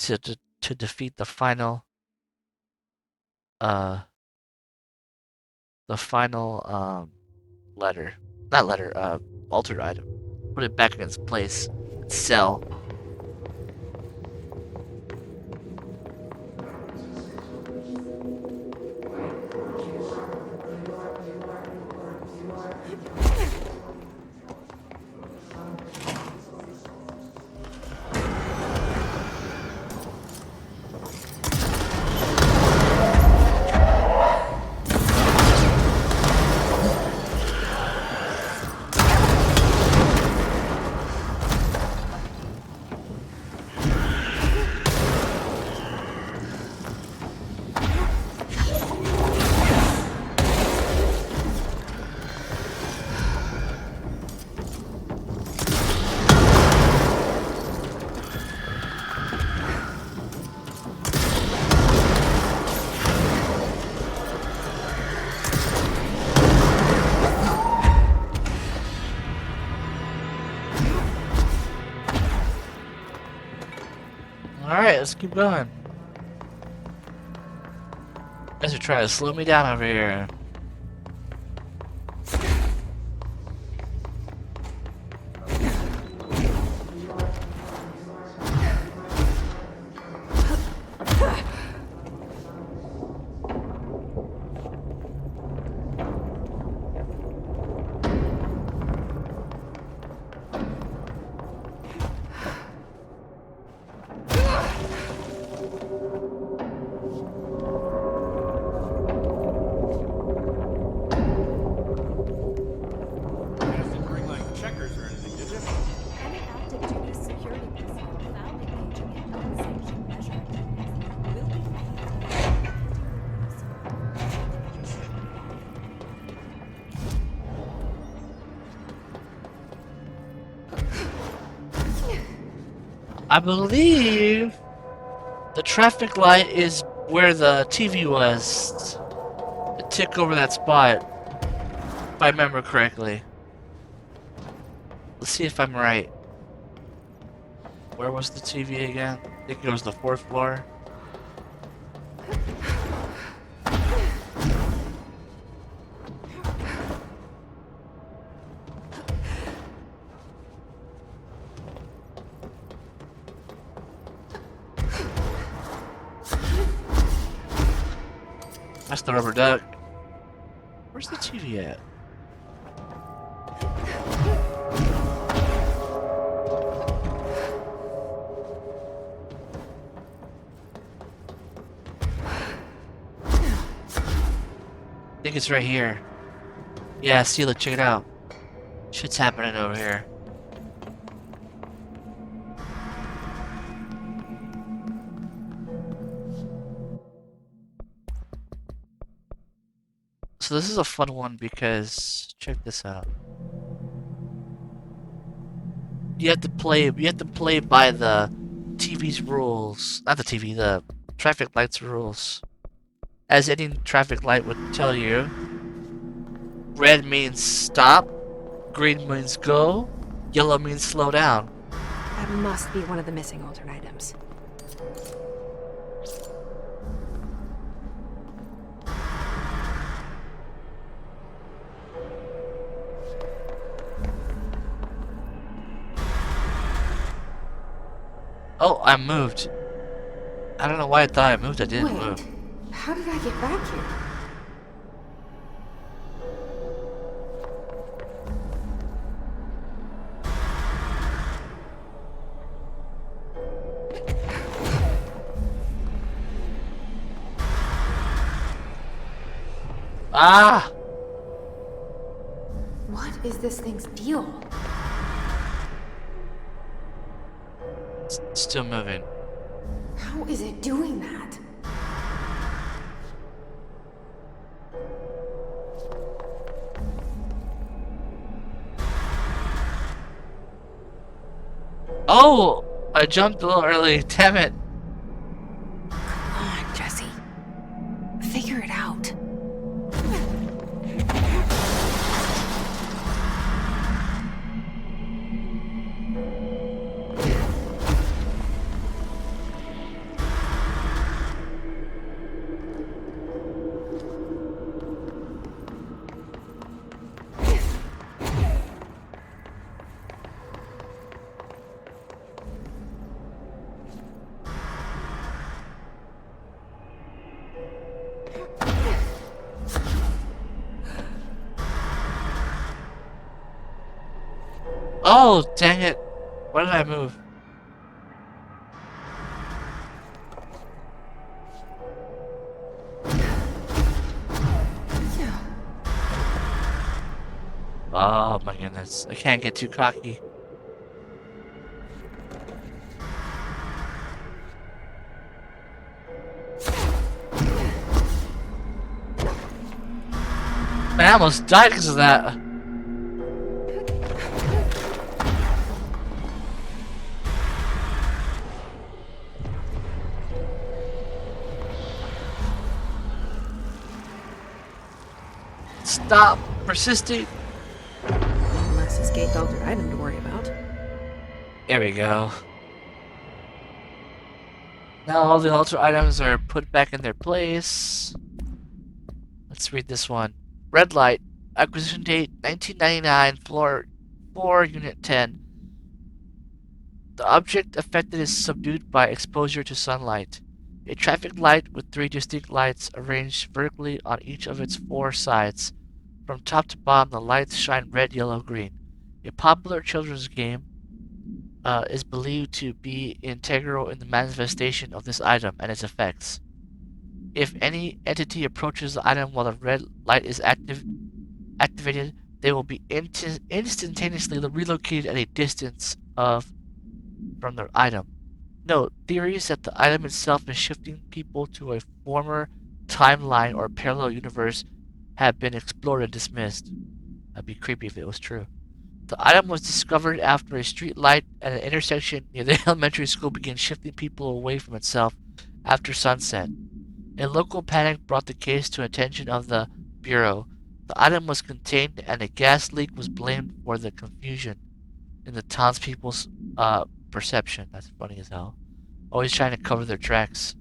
to defeat the final uh letter. Not letter, altered item. Put it back in its place. Its cell. Alright, let's keep going. You guys are trying to slow me down over here. I believe the traffic light is where the TV was. It took over that spot, if I remember correctly. Let's see if I'm right. Where was the TV again? I think it was the 4th floor. That's the rubber duck. Where's the TV at? I think it's right here. Yeah, see, look, check it out. Shit's happening over here. So this is a fun one because check this out. You have to play by the TV's rules. Not the TV, the traffic lights rules. As any traffic light would tell you, red means stop, green means go, yellow means slow down. That must be one of the missing altered items. Oh, I moved. I don't know why I thought I moved. I didn't Wait, move. how did I get back here? Ah! What is this thing's deal? It's still moving. How is it doing that? Oh! I jumped a little early. Damn it. Come on, Jesse. Figure it out. Oh, dang it. Why did I move? Oh my goodness. I can't get too cocky. Man, I almost died because of that. Stop persisting. One less escaped altered item to worry about. There we go. Now all the altar items are put back in their place. Let's read this one. Red light. Acquisition date 1999. Floor 4, Unit 10. The object affected is subdued by exposure to sunlight. A traffic light with 3 distinct lights arranged vertically on each of its 4 sides. From top to bottom, the lights shine red, yellow, green. A popular children's game is believed to be integral in the manifestation of this item and its effects. If any entity approaches the item while the red light is activated, they will be instantaneously relocated at a distance from the item. Note, theories that the item itself is shifting people to a former timeline or parallel universe have been explored and dismissed. That'd be creepy if it was true. The item was discovered after a street light at an intersection near the elementary school began shifting people away from itself after sunset. A local panic brought the case to attention of the Bureau. The item was contained and a gas leak was blamed for the confusion in the townspeople's perception. That's funny as hell. Always trying to cover their tracks.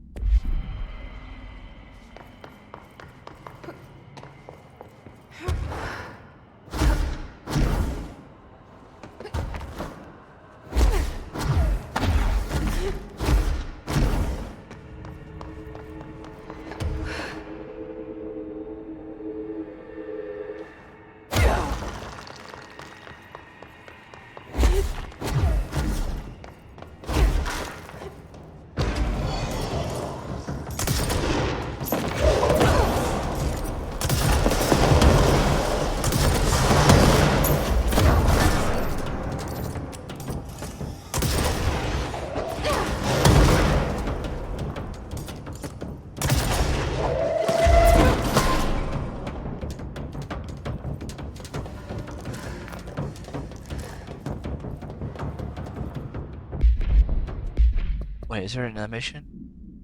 Wait, is there another mission?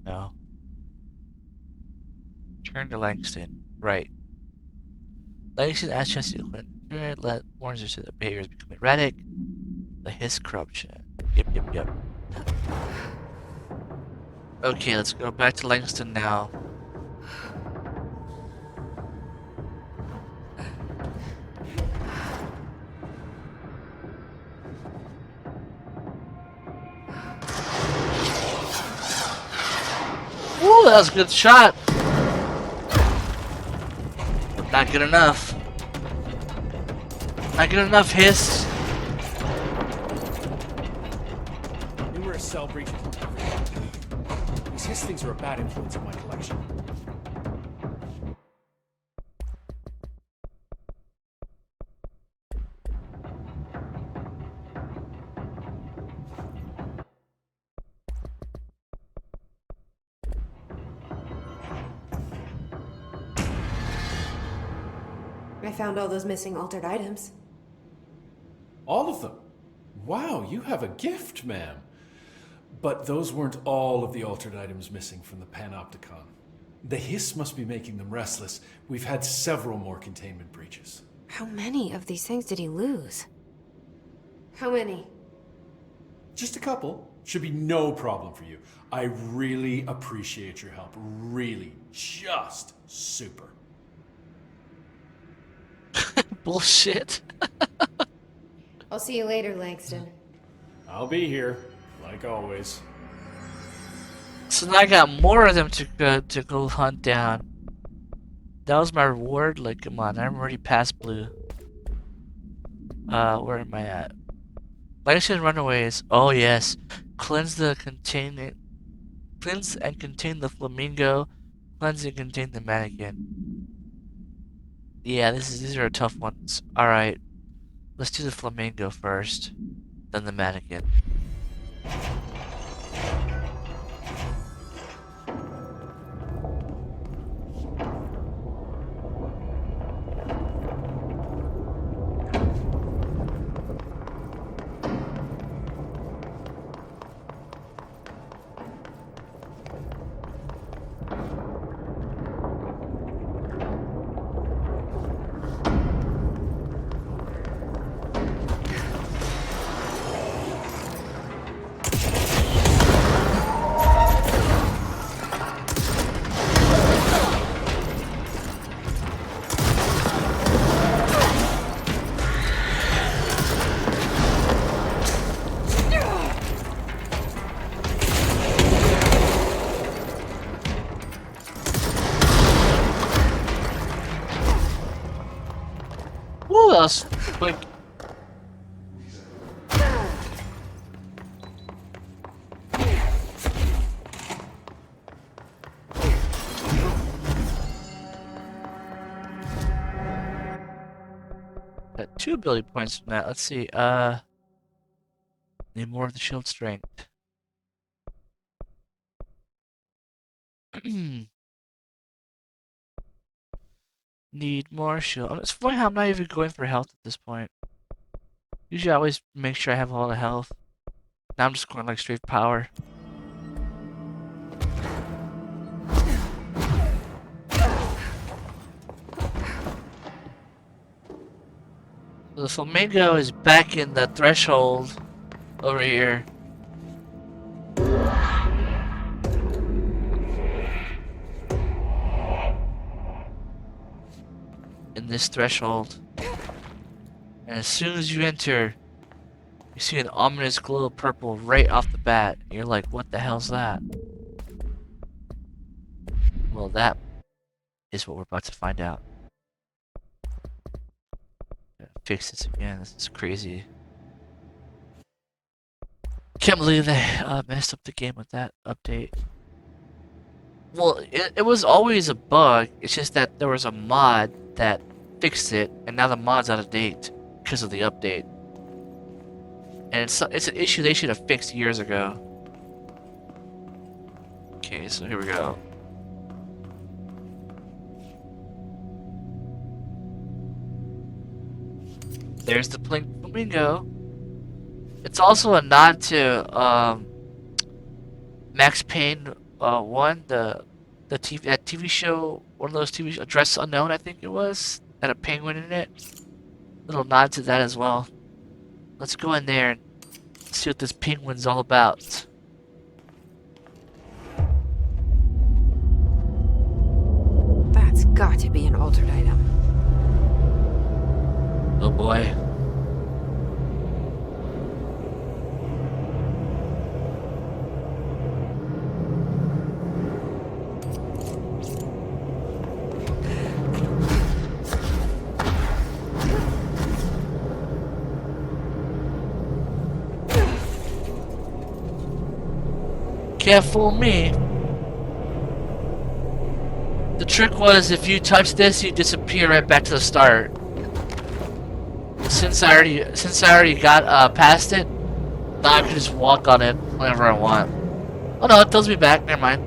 No. Turn to Langston. Right. Langston asks Jesse to warns her that behavior is becoming erratic. The hiss corruption. Yep. Okay, let's go back to Langston now. Ooh, that was a good shot. But not good enough. Not good enough, hiss. Numerous cell breaches. These hiss things are a bad influence in my collection. I found all those missing altered items. All of them? Wow, you have a gift, ma'am. But those weren't all of the altered items missing from the Panopticon. The hiss must be making them restless. We've had several more containment breaches. How many of these things did he lose? How many? Just a couple. Should be no problem for you. I really appreciate your help. Really. Just super. Bullshit. I'll see you later, Langston. I'll be here, like always. So now I got more of them to go hunt down. That was my reward. Like, come on, I'm already past blue. Where am I at? Langston Runaways. Oh yes. Cleanse and contain the Flamingo. Cleanse and contain the Mannequin. Yeah, these are tough ones. Alright. Let's do the Flamingo first. Then the Mannequin. Woo, that was quick. Got 2 ability points from that. Let's see. Need more of the shield strength. Need more shield. It's funny how I'm not even going for health at this point. Usually I always make sure I have all the health. Now I'm just going like straight power. So the Flamingo is back in the threshold over here. In this threshold. And as soon as you enter, you see an ominous glow of purple right off the bat. And you're like, what the hell's that? Well, that is what we're about to find out. Gotta fix this again. This is crazy. Can't believe they messed up the game with that update. Well, it was always a bug. It's just that there was a mod that fixed it, and now the mod's out of date because of the update. And it's an issue they should have fixed years ago. Okay, so here we go. There's the Flamingo. It's also a nod to Max Payne 1, that TV show, one of those TV shows, Address Unknown, I think it was, had a penguin in it. Little nod to that as well. Let's go in there and see what this penguin's all about. That's got to be an altered item. Oh boy. Can't fool me. The trick was if you touch this, you disappear right back to the start. Since I already got past it, now I can just walk on it whenever I want. Oh no, it tells me back. Never mind.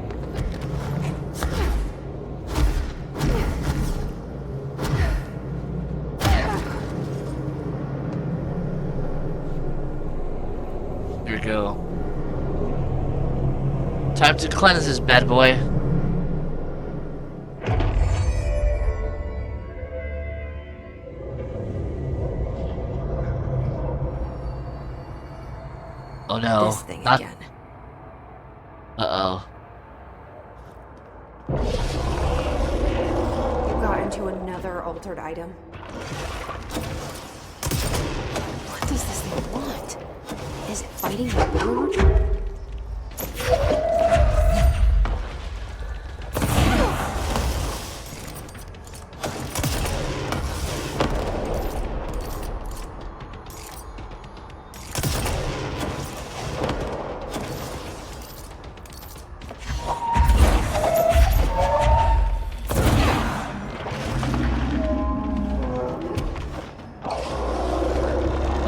Here we go. Time to cleanse this bad boy. Oh no. This thing again. Uh-oh. You got into another altered item. What does this thing want? Is it fighting the mood?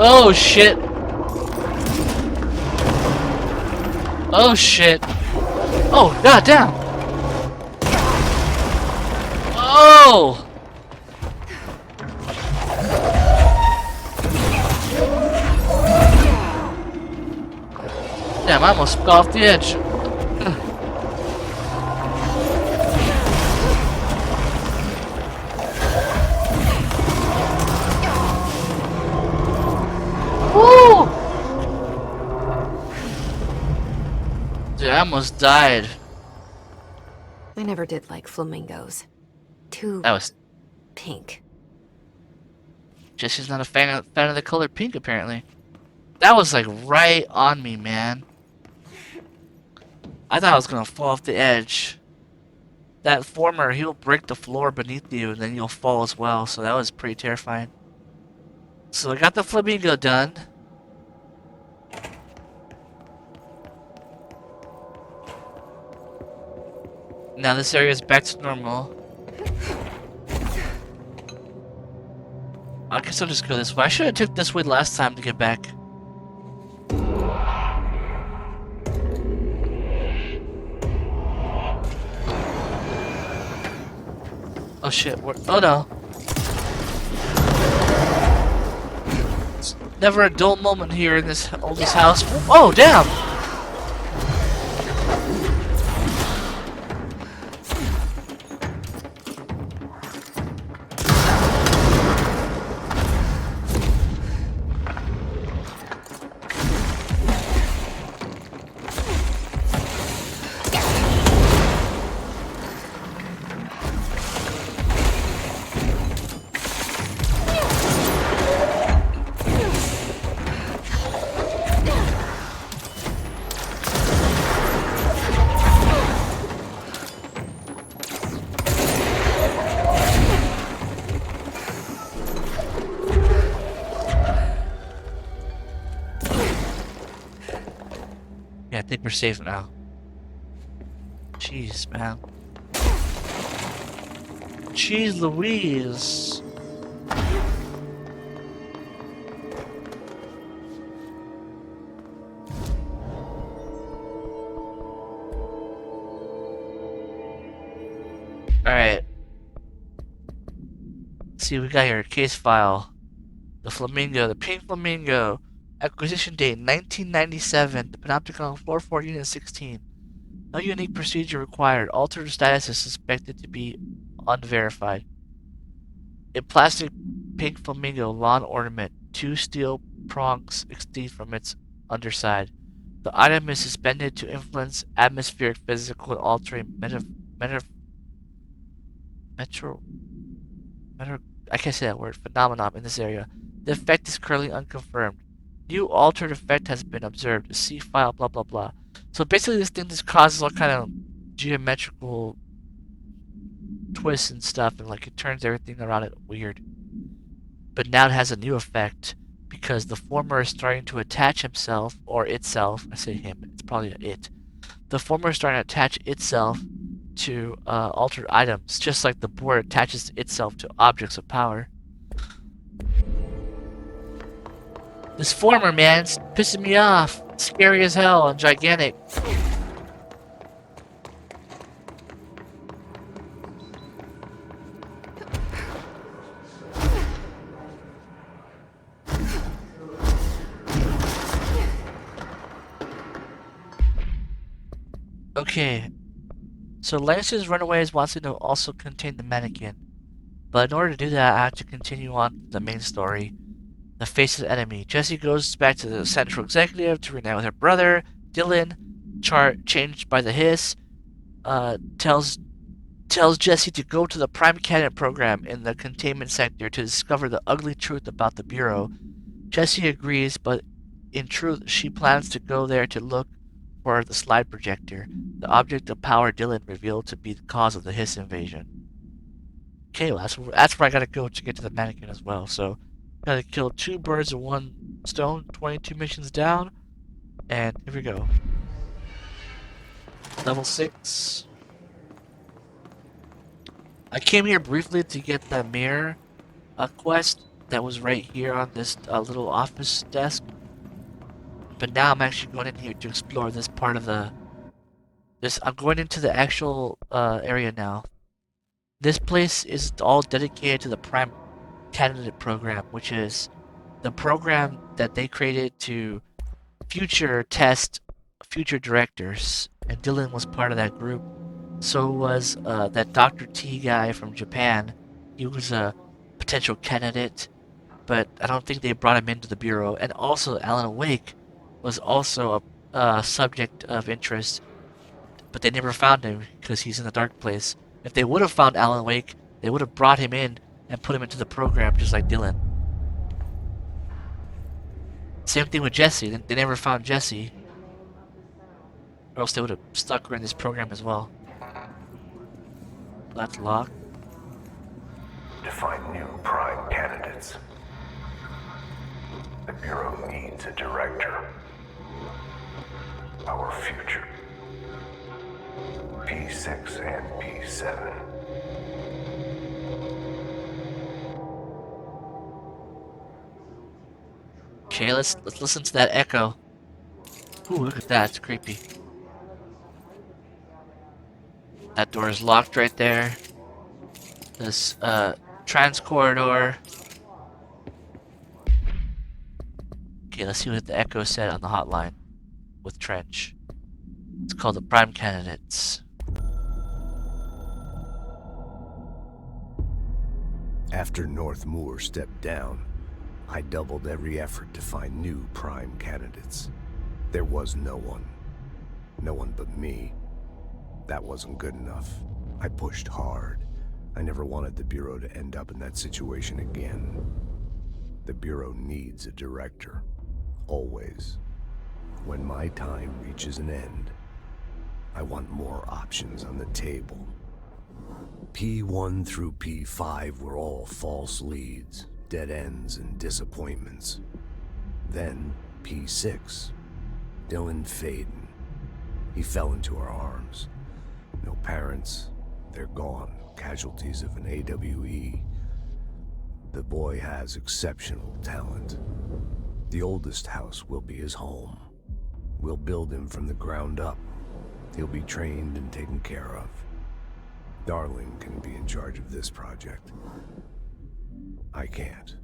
Oh shit! Oh shit! Oh goddamn! Oh! Damn, I almost fell off the edge. Woo! Dude, I almost died. I never did like flamingos. Too That was pink. Jesse's not a fan of the color pink apparently. That was like right on me, man. I thought I was gonna fall off the edge. That former, he'll break the floor beneath you, and then you'll fall as well. So that was pretty terrifying. So I got the Flamingo done. Now this area is back to normal. I guess I'll just go this way. I should have took this way last time to get back. Oh shit, oh no. It's never a dull moment here in this oldest house. Oh damn! Yeah, I think we're safe now. Jeez, man. Jeez Louise. Alright. See, we got here, case file. The Flamingo, the pink Flamingo. Acquisition date 1997. The Panopticon floor 4 unit 16. No unique procedure required. Altered status is suspected to be unverified. A plastic pink flamingo lawn ornament. 2 steel prongs extend from its underside. The item is suspended to influence atmospheric, physical, and altering I can't say that word. Phenomenon in this area. The effect is currently unconfirmed. New altered effect has been observed. See file, blah blah blah. So basically, this thing just causes all kind of geometrical twists and stuff, and like it turns everything around it weird. But now it has a new effect because the former is starting to attach himself or itself. I say him. It's probably it. The former is starting to attach itself to altered items, just like the board attaches itself to objects of power. This former, man, it's pissing me off. Scary as hell and gigantic. Okay. So Langston's Runaways wants to also contain the Mannequin. But in order to do that, I have to continue on the main story. The face of the enemy. Jessie goes back to the Central Executive to reunite with her brother, Dylan. Chart changed by the hiss. Tells Jessie to go to the Prime Candidate program in the containment sector to discover the ugly truth about the Bureau. Jessie agrees, but in truth, she plans to go there to look for the slide projector, the object of power Dylan revealed to be the cause of the hiss invasion. Okay, well, that's where I gotta go to get to the Mannequin as well, so gotta kill 2 birds with 1 stone, 22 missions down, and here we go. Level 6. I came here briefly to get the mirror quest, that was right here on this little office desk. But now I'm actually going in here to explore this part of I'm going into the actual area now. This place is all dedicated to the Prime Candidate program, which is the program that they created to future test future directors. And Dylan was part of that group. So was that Dr. T guy from Japan. He was a potential candidate, but I don't think they brought him into the Bureau. And also, Alan Wake was also a subject of interest, but they never found him because he's in the dark place. If they would have found Alan Wake, they would have brought him in and put him into the program just like Dylan. Same thing with Jesse. They never found Jesse, or else they would have stuck her in this program as well. That's locked. To find new prime candidates, the Bureau needs a director. Our future. P6 and P7. Okay, let's listen to that echo. Ooh, look at that, it's creepy. That door is locked right there. This trans corridor. Okay, let's see what the echo said on the hotline with Trench. It's called the Prime Candidates. After North Moore stepped down, I doubled every effort to find new prime candidates. There was no one. No one but me. That wasn't good enough. I pushed hard. I never wanted the Bureau to end up in that situation again. The Bureau needs a director. Always. When my time reaches an end, I want more options on the table. P1 through P5 were all false leads, dead ends, and disappointments. Then P6, Dylan Faden. He fell into our arms. No parents, they're gone, casualties of an AWE. The boy has exceptional talent. The oldest house will be his home. We'll build him from the ground up. He'll be trained and taken care of. Darling can be in charge of this project. I can't.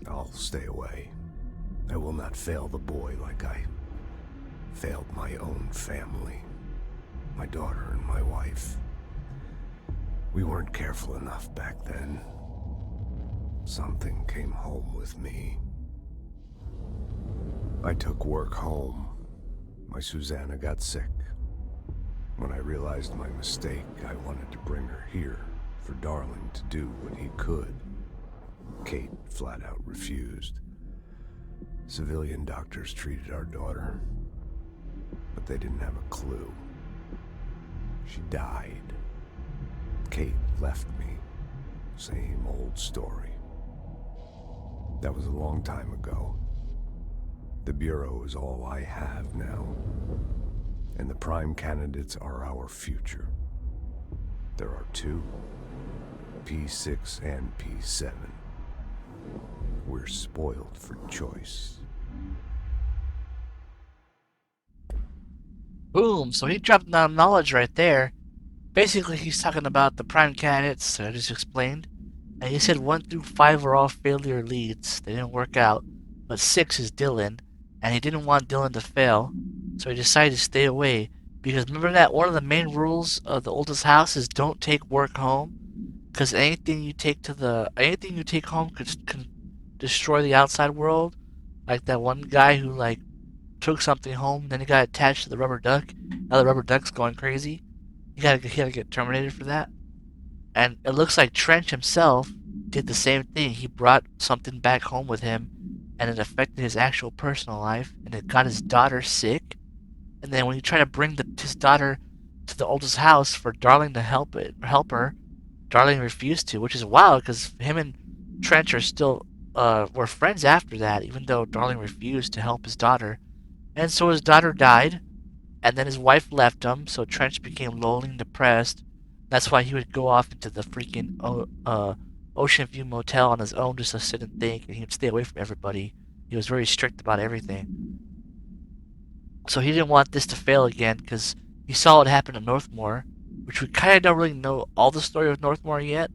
I'll stay away. I will not fail the boy like I failed my own family. My daughter and my wife. We weren't careful enough back then. Something came home with me. I took work home. My Susanna got sick. When I realized my mistake, I wanted to bring her here for Darling to do what he could. Kate flat out refused. Civilian doctors treated our daughter, but they didn't have a clue. She died. Kate left me. Same old story. That was a long time ago. The Bureau is all I have now. And the prime candidates are our future. There are two. P6 and P7. We're spoiled for choice. Boom, so he dropped down knowledge right there. Basically, he's talking about the prime candidates that I just explained. And he said 1 through 5 are all failure leads. They didn't work out. But 6 is Dylan. And he didn't want Dylan to fail. So he decided to stay away. Because remember that one of the main rules of the oldest house is don't take work home. Because anything you take home can destroy the outside world. Like that one guy who took something home, then he got attached to the rubber duck. Now the rubber duck's going crazy. He gotta get terminated for that. And it looks like Trench himself did the same thing. He brought something back home with him, and it affected his actual personal life, and it got his daughter sick. And then when he tried to bring his daughter to the oldest house for Darling to help her, Darling refused to, which is wild because him and Trench are still were friends after that, even though Darling refused to help his daughter. And so his daughter died, and then his wife left him, so Trench became lonely and depressed. That's why he would go off into the freaking Ocean View Motel on his own just to sit and think, and he'd stay away from everybody. He was very strict about everything. So he didn't want this to fail again because he saw what happened at Northmore, which we kind of don't really know all the story of Northmore yet.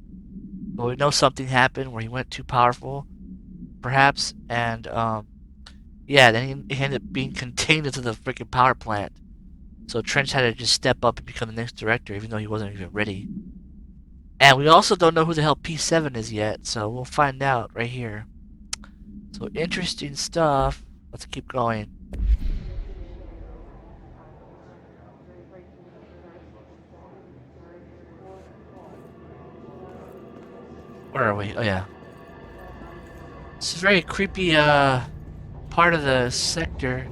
But we know something happened where he went too powerful, perhaps, and yeah, then he ended up being contained into the freaking power plant. So Trench had to just step up and become the next director, even though he wasn't even ready. And we also don't know who the hell P7 is yet, so we'll find out right here. So interesting stuff. Let's keep going. Where are we? Oh yeah. It's a very creepy part of the sector.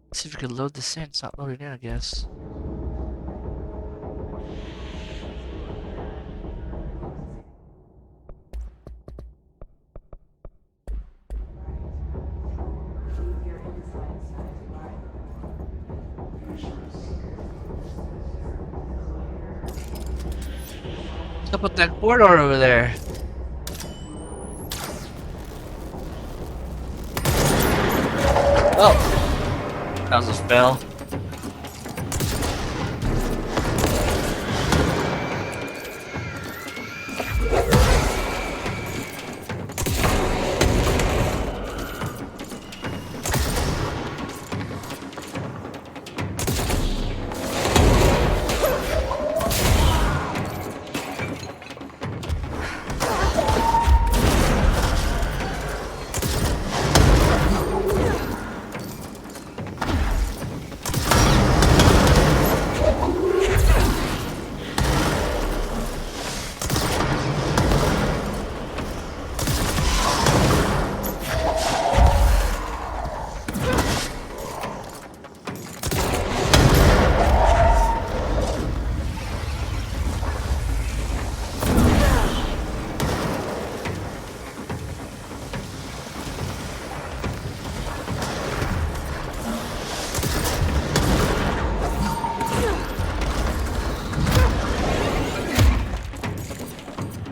Let's see if we can load this in. It's not loading in, I guess. What's up with that corridor over there? Oh! That was a spell.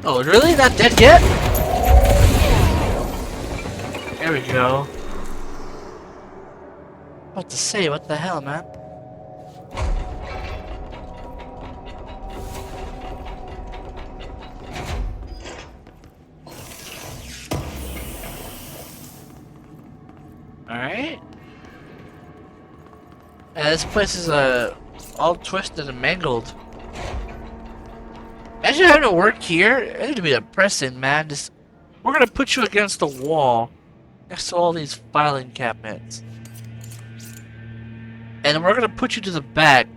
Oh, really? Not dead yet? There we go. What to say? What the hell, man? Alright. This place is all twisted and mangled. Imagine having to work here. It'd be depressing, man. We're gonna put you against the wall next to all these filing cabinets. And we're gonna put you to the back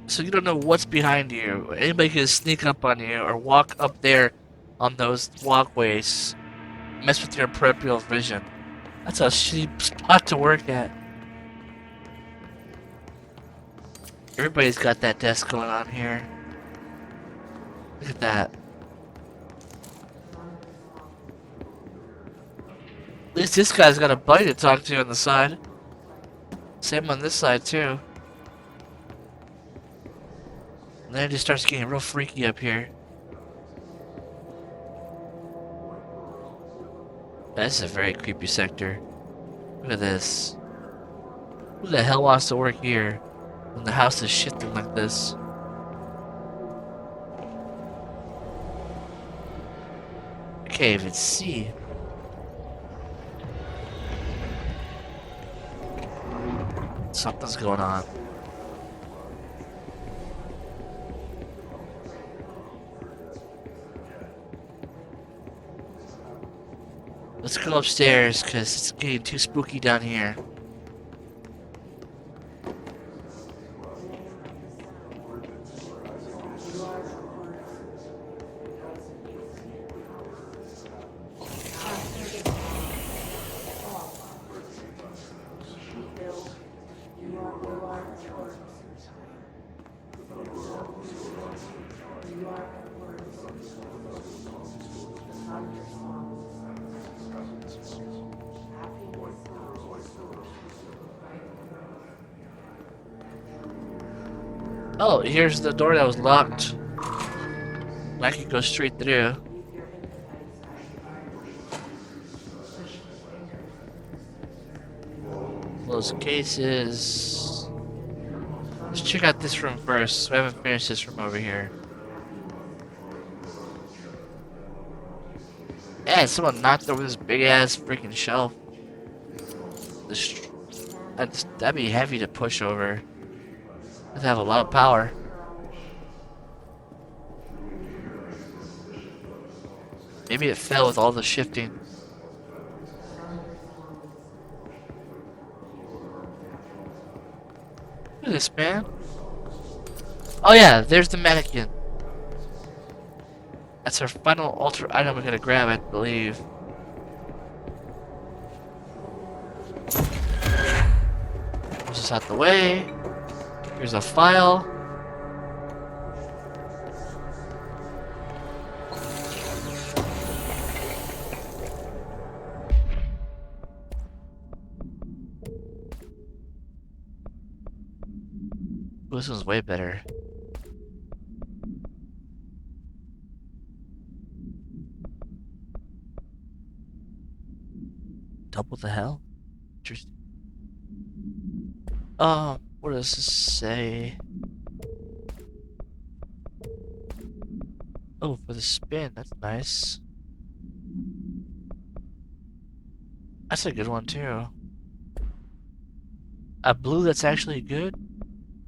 so you don't know what's behind you. Anybody can sneak up on you or walk up there on those walkways. Mess with your peripheral vision. That's a shitty spot to work at. Everybody's got that desk going on here. Look at that. At least this guy's got a buddy to talk to on the side. Same on this side too. And then it just starts getting real freaky up here. This is a very creepy sector. Look at this. Who the hell wants to work here when the house is shifting like this? I can't even see. Something's going on. Let's go upstairs because it's getting too spooky down here. Oh, here's the door that was locked. I could go straight through. Close cases. Let's check out this room first. We haven't finished this room over here. Yeah, someone knocked over this big ass freaking shelf. That'd be heavy to push over. That'd have a lot of power. Maybe it fell with all the shifting. Look at this, man. Oh yeah, there's the mannequin. That's our final altar item we're gonna grab, I believe. Move this out the way. Here's a file. Ooh, this one's way better. Double the hell? Interesting. What does this say? Oh, for the spin, that's nice. That's a good one too. A blue that's actually good?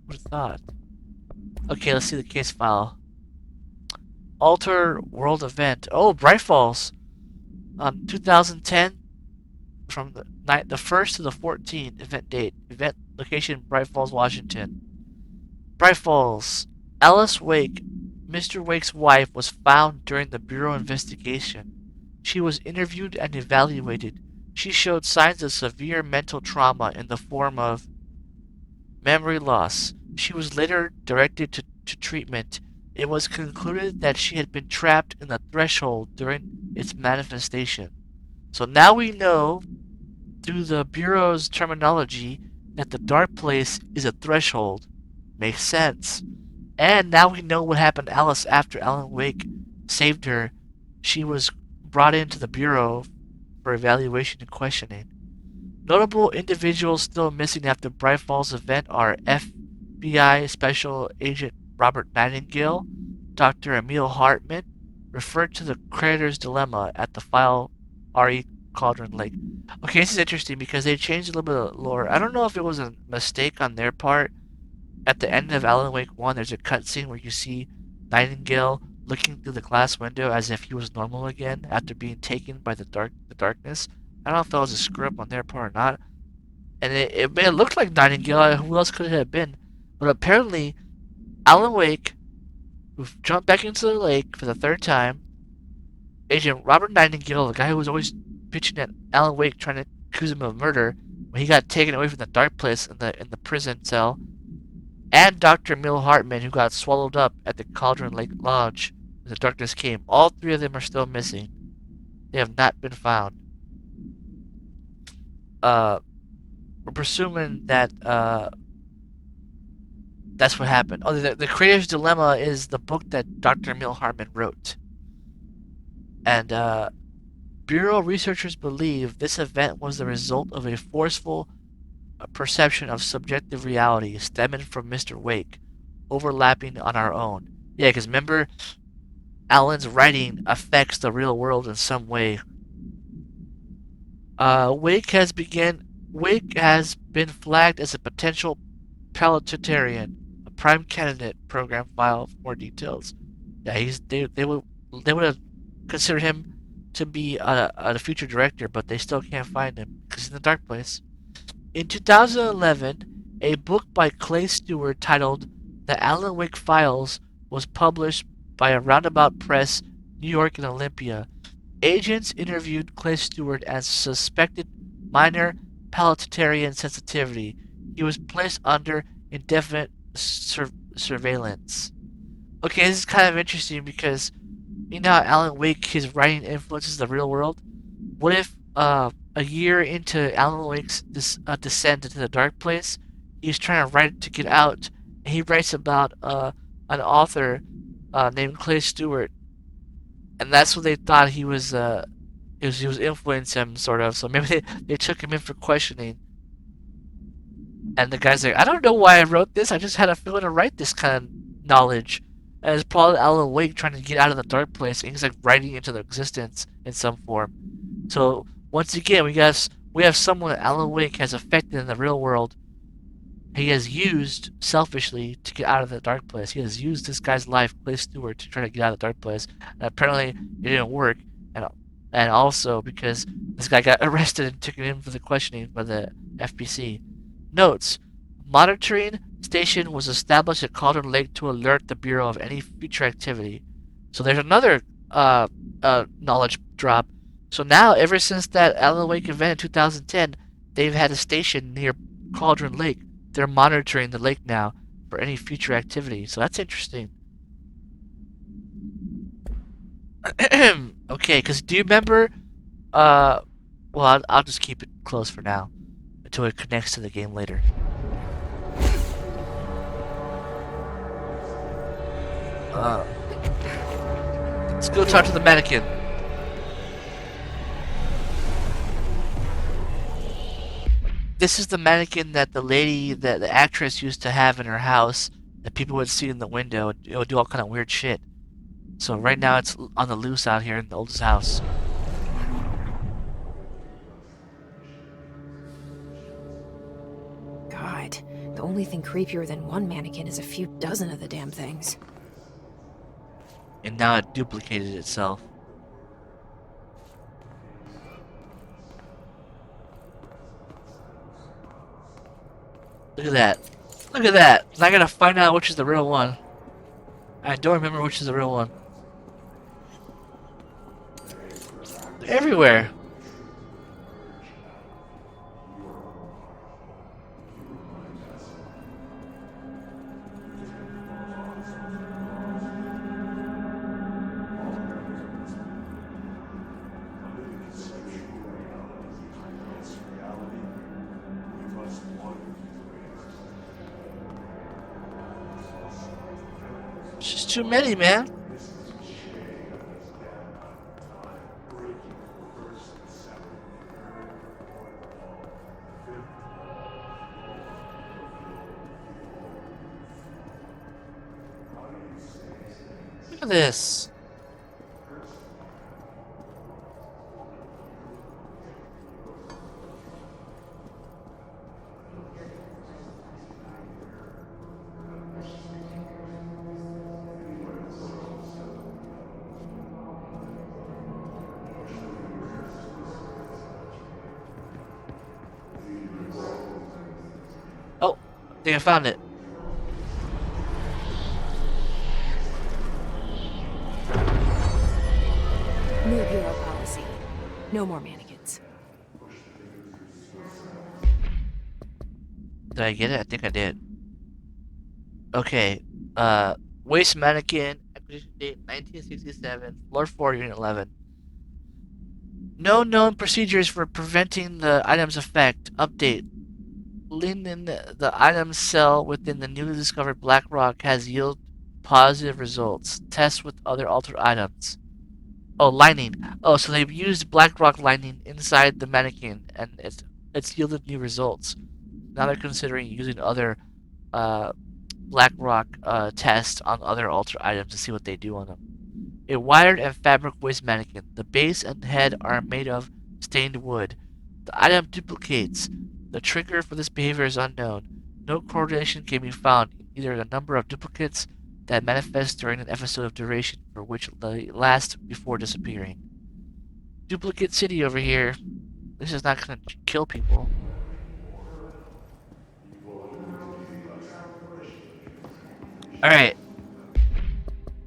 Who'd have thought? Okay, let's see the case file. Alter World Event. Oh, Bright Falls. 2010, from the 1st to the 14th event date. Event location, Bright Falls, Washington. Bright Falls. Alice Wake, Mr. Wake's wife, was found during the Bureau investigation. She was interviewed and evaluated. She showed signs of severe mental trauma in the form of memory loss. She was later directed to treatment. It was concluded that she had been trapped in the threshold during its manifestation. So now we know, through the Bureau's terminology, that the dark place is a threshold. Makes sense. And now we know what happened to Alice after Alan Wake saved her. She was brought into the Bureau for evaluation and questioning. Notable individuals still missing after Bright Falls event are FBI Special Agent Robert Nightingale, Dr. Emil Hartman, referred to the Creator's Dilemma at the file R.E. Cauldron Lake. Okay, this is interesting because they changed a little bit of lore. I don't know if it was a mistake on their part. At the end of Alan Wake 1, there's a cutscene where you see Nightingale looking through the glass window as if he was normal again after being taken by the darkness. I don't know if that was a screw up on their part or not. And it may have looked like Nightingale. Who else could it have been? But apparently, Alan Wake, who jumped back into the lake for the 3rd time, Agent Robert Nightingale, the guy who was always pitching at Alan Wake trying to accuse him of murder, when he got taken away from the dark place in the prison cell, and Dr. Emil Hartman, who got swallowed up at the Cauldron Lake Lodge when the darkness came. All 3 of them are still missing. They have not been found. We're presuming that that's what happened. Oh, the Creator's Dilemma is the book that Dr. Emil Hartman wrote. And Bureau researchers believe this event was the result of a forceful perception of subjective reality stemming from Mr. Wake, overlapping on our own. Yeah, because remember, Alan's writing affects the real world in some way. Wake has been flagged as a potential palatitarian, a prime candidate. Program file for more details. Yeah, they would have considered him to be a future director, but they still can't find him because he's in the dark place. In 2011, a book by Clay Stewart titled The Alan Wake Files was published by a Roundabout Press, New York and Olympia. Agents interviewed Clay Stewart as suspected minor palatitarian sensitivity. He was placed under indefinite surveillance. Okay, this is kind of interesting because you know how Alan Wake, his writing influences the real world? What if a year into Alan Wake's descent into the dark place, he's trying to write to get out, and he writes about an author named Clay Stewart and that's what they thought he was. He was influencing him, sort of. So maybe they took him in for questioning. And the guy's like, I don't know why I wrote this. I just had a feeling to write this kind of knowledge. And it's probably Alan Wake trying to get out of the dark place, and he's like writing into the existence in some form. So once again, we have someone that Alan Wake has affected in the real world. He has used selfishly to get out of the dark place. He has used this guy's life, Clay Stewart, to try to get out of the dark place. And apparently it didn't work. And also because this guy got arrested and taken in for the questioning by the FBC. Notes: monitoring station was established at Cauldron Lake to alert the Bureau of any future activity. So there's another knowledge drop. So now, ever since that Alan Wake event in 2010, they've had a station near Cauldron Lake. They're monitoring the lake now for any future activity. So that's interesting. Okay, because do you remember? Well, I'll just keep it close for now until it connects to the game later. Let's go talk to the mannequin. This is the mannequin that the actress used to have in her house that people would see in the window. It would do all kind of weird shit. So right now it's on the loose out here in the oldest house. God, the only thing creepier than one mannequin is a few dozen of the damn things. And now it duplicated itself. Look at that. Look at that. And I gotta find out which is the real one. I don't remember which is the real one. They're everywhere. It's just too many, man. Look at this. Oh, I think I found it. New Bureau policy. No more mannequins. Did I get it? I think I did. Okay. Waste mannequin, acquisition date 1967, floor 4, unit 11. No known procedures for preventing the item's effect. Update. Linden, the item cell within the newly discovered black rock has yielded positive results. Tests with other altered items. Oh, lining. Oh, so they've used black rock lining inside the mannequin, and it's yielded new results. Now they're considering using other black rock tests on other altered items to see what they do on them. A wired and fabric waste mannequin. The base and head are made of stained wood. The item duplicates. The trigger for this behavior is unknown. No correlation can be found in either the number of duplicates that manifest during an episode of duration for which they last before disappearing. Duplicate city over here. This is not gonna kill people. Alright.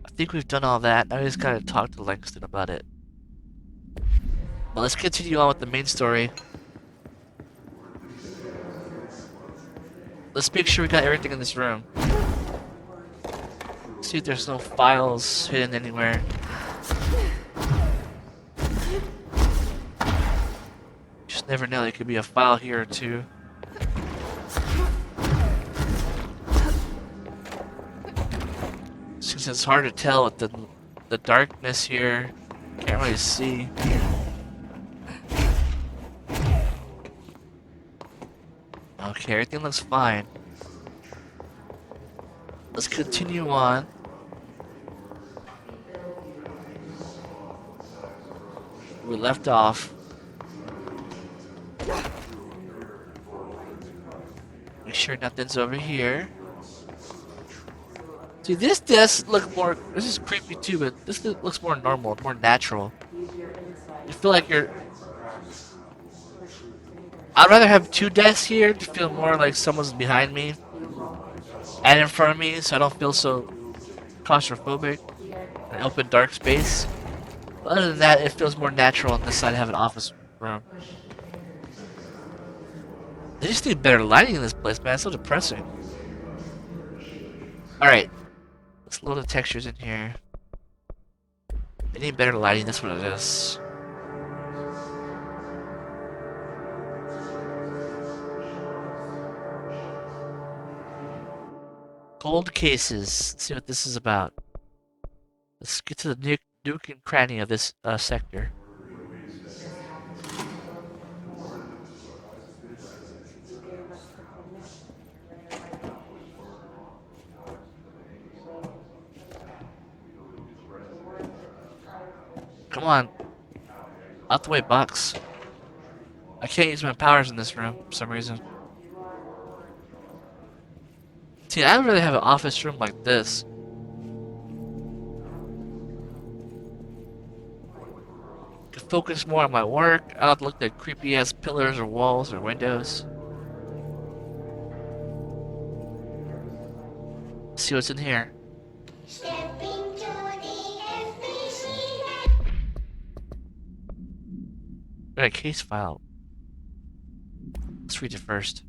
I think we've done all that. Now we just gotta talk to Langston about it. But let's continue on with the main story. Let's make sure we got everything in this room. See if there's no files hidden anywhere. Just never know, there could be a file here or two. Since it's hard to tell with the the darkness here. Can't really see. Okay, everything looks fine. Let's continue on. We left off. Make sure nothing's over here. See, this does look more. This is creepy too, but this looks more normal, more natural. You feel like you're. I'd rather have two desks here to feel more like someone's behind me and in front of me, so I don't feel so claustrophobic. An open, dark space. But other than that, it feels more natural on this side to have an office room. They just need better lighting in this place, man. It's so depressing. Alright. Let's load the textures in here. They need better lighting, that's what it is. Gold cases. Let's see what this is about. Let's get to the nook and cranny of this sector. Come on. Out the way, box. I can't use my powers in this room for some reason. See, I would rather have an office room like this. Could focus more on my work. I don't have to look at creepy ass pillars or walls or windows. Let's see what's in here. Got a case file. Let's read it first.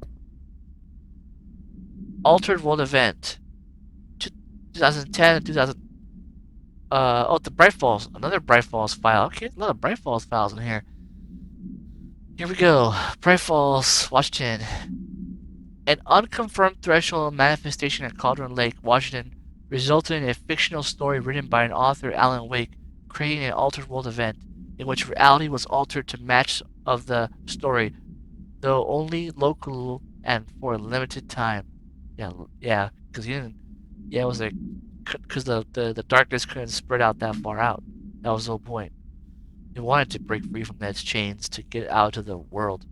Altered World Event. 2010 2000. Oh, the Bright Falls. Another Bright Falls file. Okay, a lot of Bright Falls files in here. Here we go. Bright Falls, Washington. An unconfirmed threshold manifestation at Cauldron Lake, Washington, resulted in a fictional story written by an author, Alan Wake, creating an altered world event in which reality was altered to match of the story, though only local and for a limited time. Yeah, because you didn't. Yeah, it was like because the darkness couldn't spread out that far out. That was the whole point. It wanted to break free from its chains to get out to the world.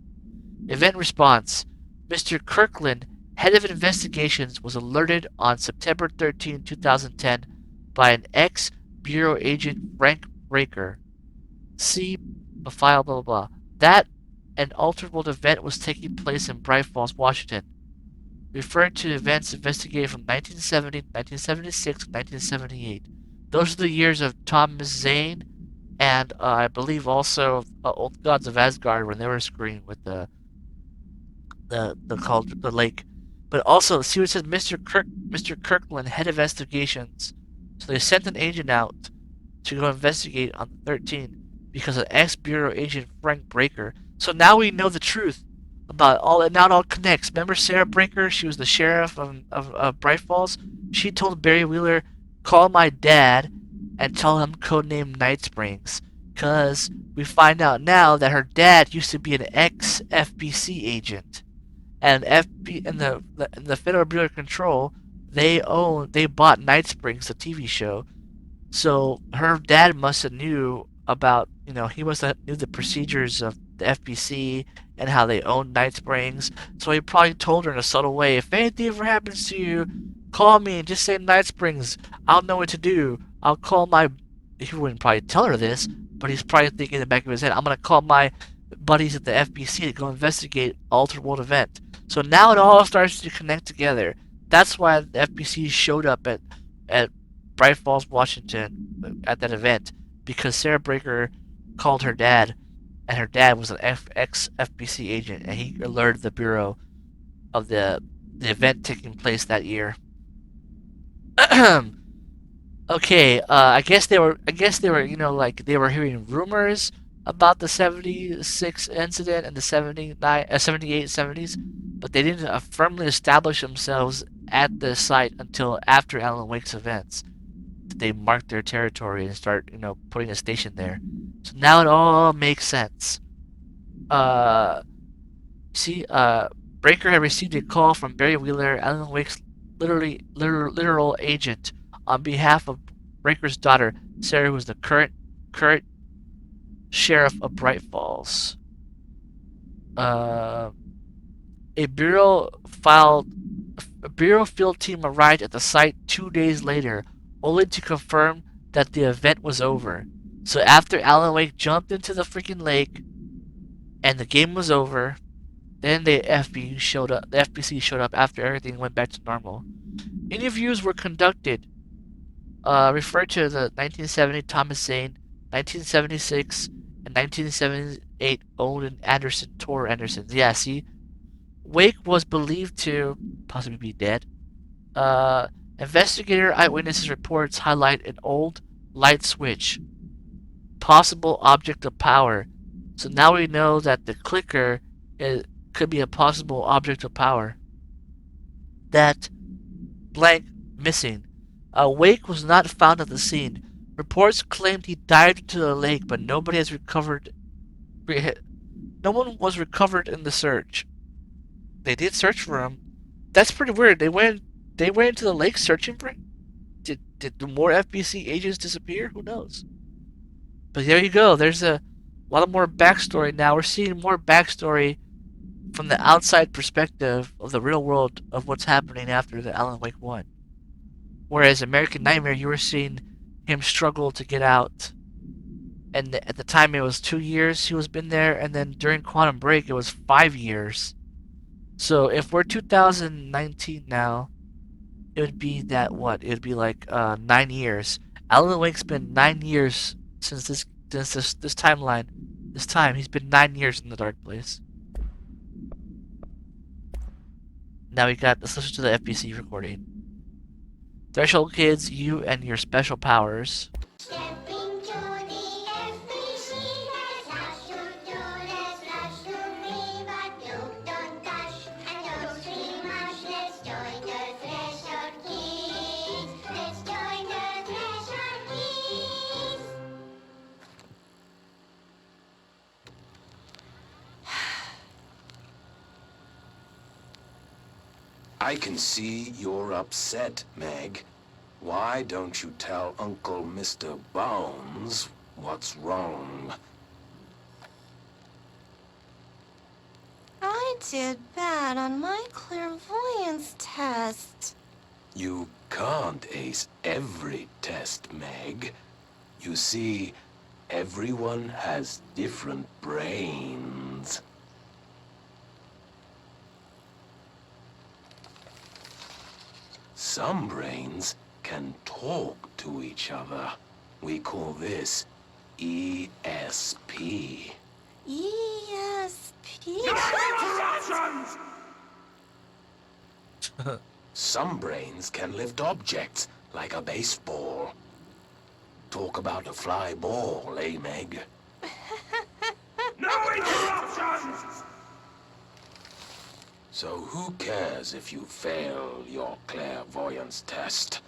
Event response: Mr. Kirkland, head of investigations, was alerted on September 13, 2010, by an ex-bureau agent, Frank Breaker. See the file, blah blah blah. That an altered world event was taking place in Bright Falls, Washington, referring to events investigated from 1970, 1976, 1978. Those are the years of Thomas Zane and I believe also Old Gods of Asgard when they were screened with the lake. But also, see what it says, Mr. Kirkland, head of investigations. So they sent an agent out to go investigate on the 13th because of ex-bureau agent Frank Breaker. So now we know the truth about all, and now it all connects. Remember Sarah Breaker? She was the sheriff of Bright Falls. She told Barry Wheeler, call my dad and tell him codename Night Springs. Because we find out now that her dad used to be an ex-FBC agent. And the Federal Bureau of Control, they bought Night Springs, the TV show. So her dad must have knew about, he must have knew the procedures of the FBC and how they owned Night Springs. So he probably told her in a subtle way, if anything ever happens to you, call me and just say Night Springs. I'll know what to do. I'll call my... He wouldn't probably tell her this, but he's probably thinking in the back of his head, I'm going to call my buddies at the FBC to go investigate Altered World Event. So now it all starts to connect together. That's why the FBC showed up at Bright Falls, Washington at that event, because Sarah Breaker called her dad, and her dad was an ex-FBC agent, and he alerted the Bureau of the event taking place that year. Okay, I guess they were, they were hearing rumors about the 76 incident and the 78, 70s, but they didn't firmly establish themselves at the site until after Alan Wake's events. that they mark their territory and start, putting a station there. So now it all makes sense. See, Breaker had received a call from Barry Wheeler, Alan Wake's literal agent, on behalf of Breaker's daughter, Sarah, who was the current sheriff of Bright Falls. A bureau field team arrived at the site 2 days later, only to confirm that the event was over. So after Alan Wake jumped into the freaking lake and the game was over, then the FBC showed up after everything went back to normal. Interviews were conducted, referred to the 1970 Thomas Zane, 1976, and 1978 Olin Anderson, Tor Anderson. Yeah, see, Wake was believed to possibly be dead. Investigator eyewitnesses reports highlight an old light switch, possible object of power. So now we know that the clicker could be a possible object of power. That blank missing. Wake was not found at the scene. Reports claimed he dived into the lake, but nobody has recovered. No one was recovered in the search. They did search for him. That's pretty weird. They went into the lake searching for him. Did more FBC agents disappear? Who knows? But there you go. There's a lot of more backstory now. We're seeing more backstory from the outside perspective of the real world of what's happening after the Alan Wake 1. Whereas American Nightmare, you were seeing him struggle to get out. And at the time it was 2 years he was been there, and then during Quantum Break it was 5 years. So if we're 2019 now, it would be that what? It would be like 9 years. Alan Wake's been 9 years since this timeline. This time he's been 9 years in the dark place. Now let's listen to the FBC recording. Threshold Kids, you and your special powers. Stepping to the FBC, there's lots to do, there's lots to be, but don't dash and don't scream much. Let's join the Threshold Kids. Let's join the Threshold Kids. I can see you're upset, Meg. Why don't you tell Uncle Mr. Bones what's wrong? I did bad on my clairvoyance test. You can't ace every test, Meg. You see, everyone has different brains. Some brains can talk to each other. We call this ESP. ESP? Some brains can lift objects, like a baseball. Talk about a fly ball, eh, Meg? No interruptions! So who cares if you fail your clairvoyance test?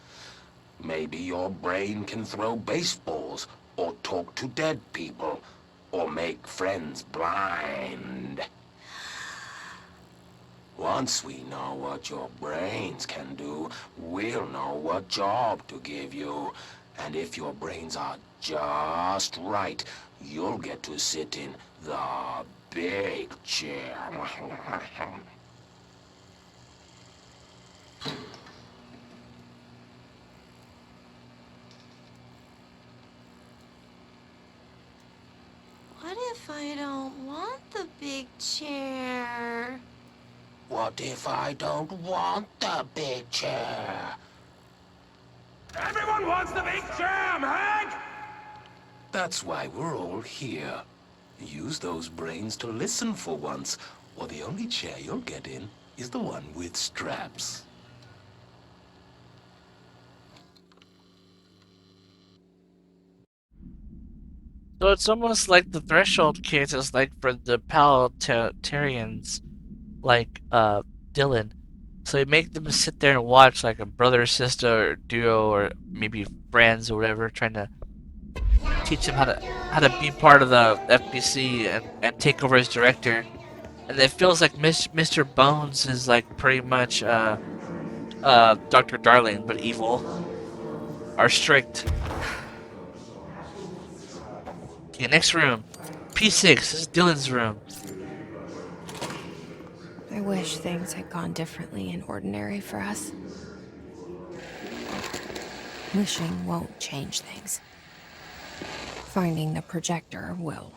Maybe your brain can throw baseballs, or talk to dead people, or make friends blind. Once we know what your brains can do, we'll know what job to give you. And if your brains are just right, you'll get to sit in the big chair. What if I don't want the big chair? What if I don't want the big chair? Everyone wants the big chair, Meg! That's why we're all here. Use those brains to listen for once, or the only chair you'll get in is the one with straps. So it's almost like the Threshold Kids is like for the Palatarians, like Dylan. So you make them sit there and watch like a brother sister or duo or maybe friends or whatever, trying to teach him how to be part of the FBC and take over as director. And it feels like Mr. Bones is like pretty much Dr. Darling, but evil or strict. Okay, next room. P6, this is Dylan's room. I wish things had gone differently in Ordinary for us. Wishing won't change things. Finding the projector will.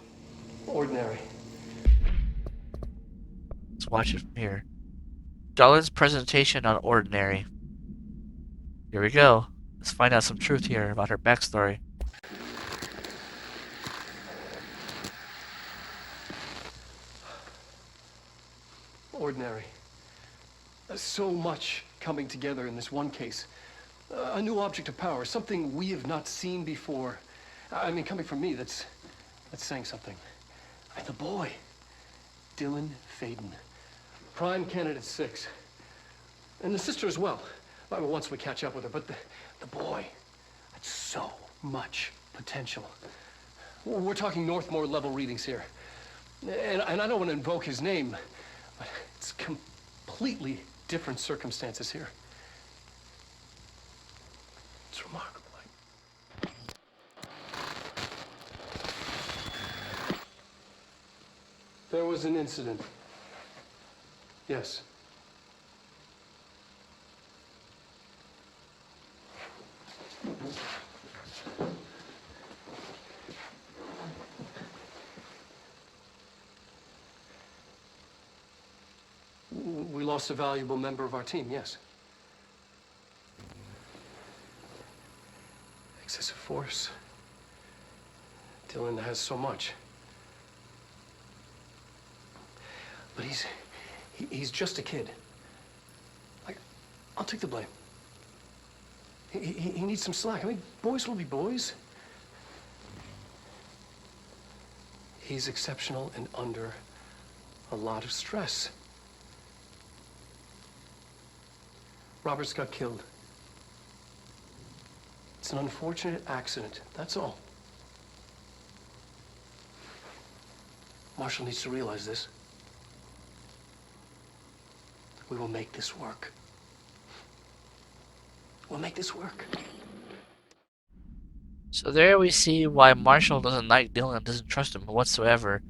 Ordinary. Let's watch it from here. Darlin's presentation on Ordinary. Here we go. Let's find out some truth here about her backstory. Ordinary. So much coming together in this one case. A new object of power, something we have not seen before. I mean, coming from me, that's saying something. The boy, Dylan Faden, prime candidate 6, and the sister as well. Well, once we catch up with her, but the boy, that's so much potential. We're talking Northmore level readings here, and I don't want to invoke his name, but it's completely different circumstances here. It's remarkable. There was an incident. Yes. We lost a valuable member of our team, yes. Excessive force. Dylan has so much. But he's just a kid. I'll take the blame. He needs some slack. I mean, boys will be boys. He's exceptional and under a lot of stress. Roberts got killed. It's an unfortunate accident, that's all. Marshall needs to realize this. We will make this work. We'll make this work. So there we see why Marshall doesn't like Dylan and doesn't trust him whatsoever,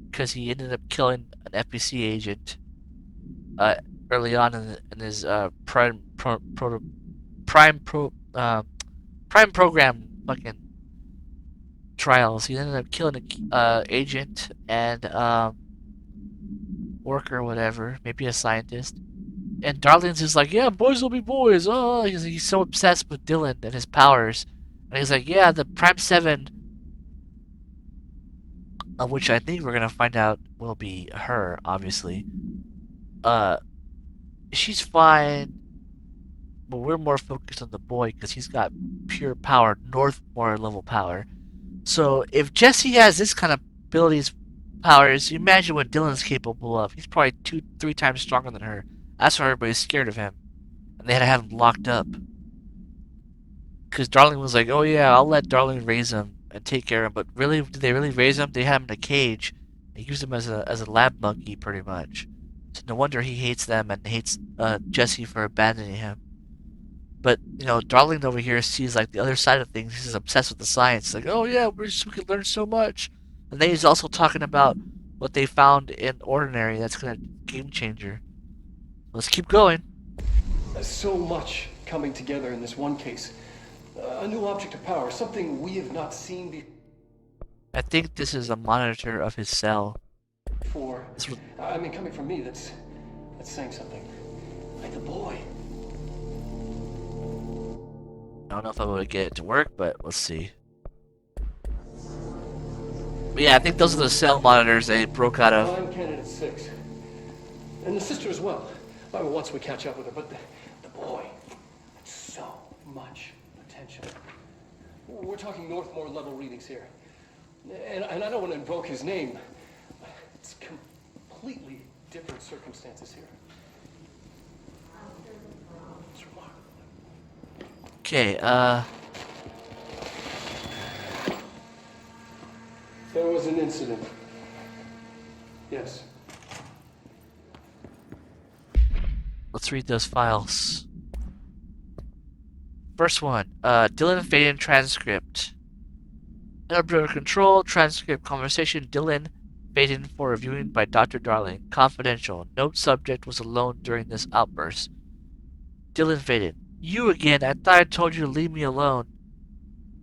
because he ended up killing an FBC agent early on in his prime program fucking trials. He ended up killing a agent and worker or whatever, maybe a scientist. And Darling's just like, yeah, boys will be boys. Oh, he's so obsessed with Dylan and his powers. And he's like, yeah, the Prime 7, which I think we're going to find out will be her, obviously. She's fine, but we're more focused on the boy because he's got pure power, Northmore level power. So if Jesse has this kind of abilities, powers, you imagine what Dylan's capable of. He's probably 2-3 times stronger than her. That's why everybody's scared of him. And they had to have him locked up. Because Darling was like, oh yeah, I'll let Darling raise him and take care of him. But really, did they really raise him? They had him in a cage. They used him as a lab monkey, pretty much. So no wonder he hates them and hates Jesse for abandoning him. But, you know, Darling over here sees like the other side of things. He's obsessed with the science. Like, oh yeah, we can learn so much. And then he's also talking about what they found in Ordinary that's going to game changer. Let's keep going. There's so much coming together in this one case. A new object of power, something we have not seen I think this is a monitor of his cell. before. I mean, coming from me, that's saying something. The boy. I don't know if I'm going to get it to work, but let's see. But yeah, I think those are the cell monitors they broke out of. Prime candidate 6. And the sister as well. Well, once we catch up with her, but the boy, so much potential. We're talking Northmore level readings here. And I don't want to invoke his name, but it's completely different circumstances here. Okay, There was an incident. Yes. let's read those files. First one, Dylan Faden transcript. Under control, transcript conversation Dylan Faden for reviewing by Dr. Darling. Confidential. Note subject was alone during this outburst. Dylan Faden. You again. I thought I told you to leave me alone.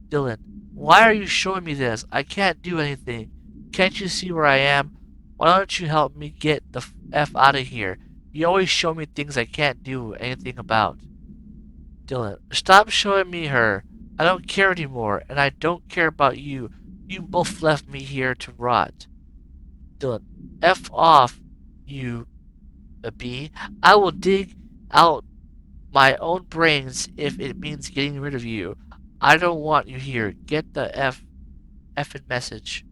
Dylan. Why are you showing me this? I can't do anything. Can't you see where I am? Why don't you help me get the F out of here? You always show me things I can't do anything about. Dylan. Stop showing me her. I don't care anymore, and I don't care about you. You both left me here to rot. Dylan. F off, you B. I will dig out my own brains if it means getting rid of you. I don't want you here. Get the effing message.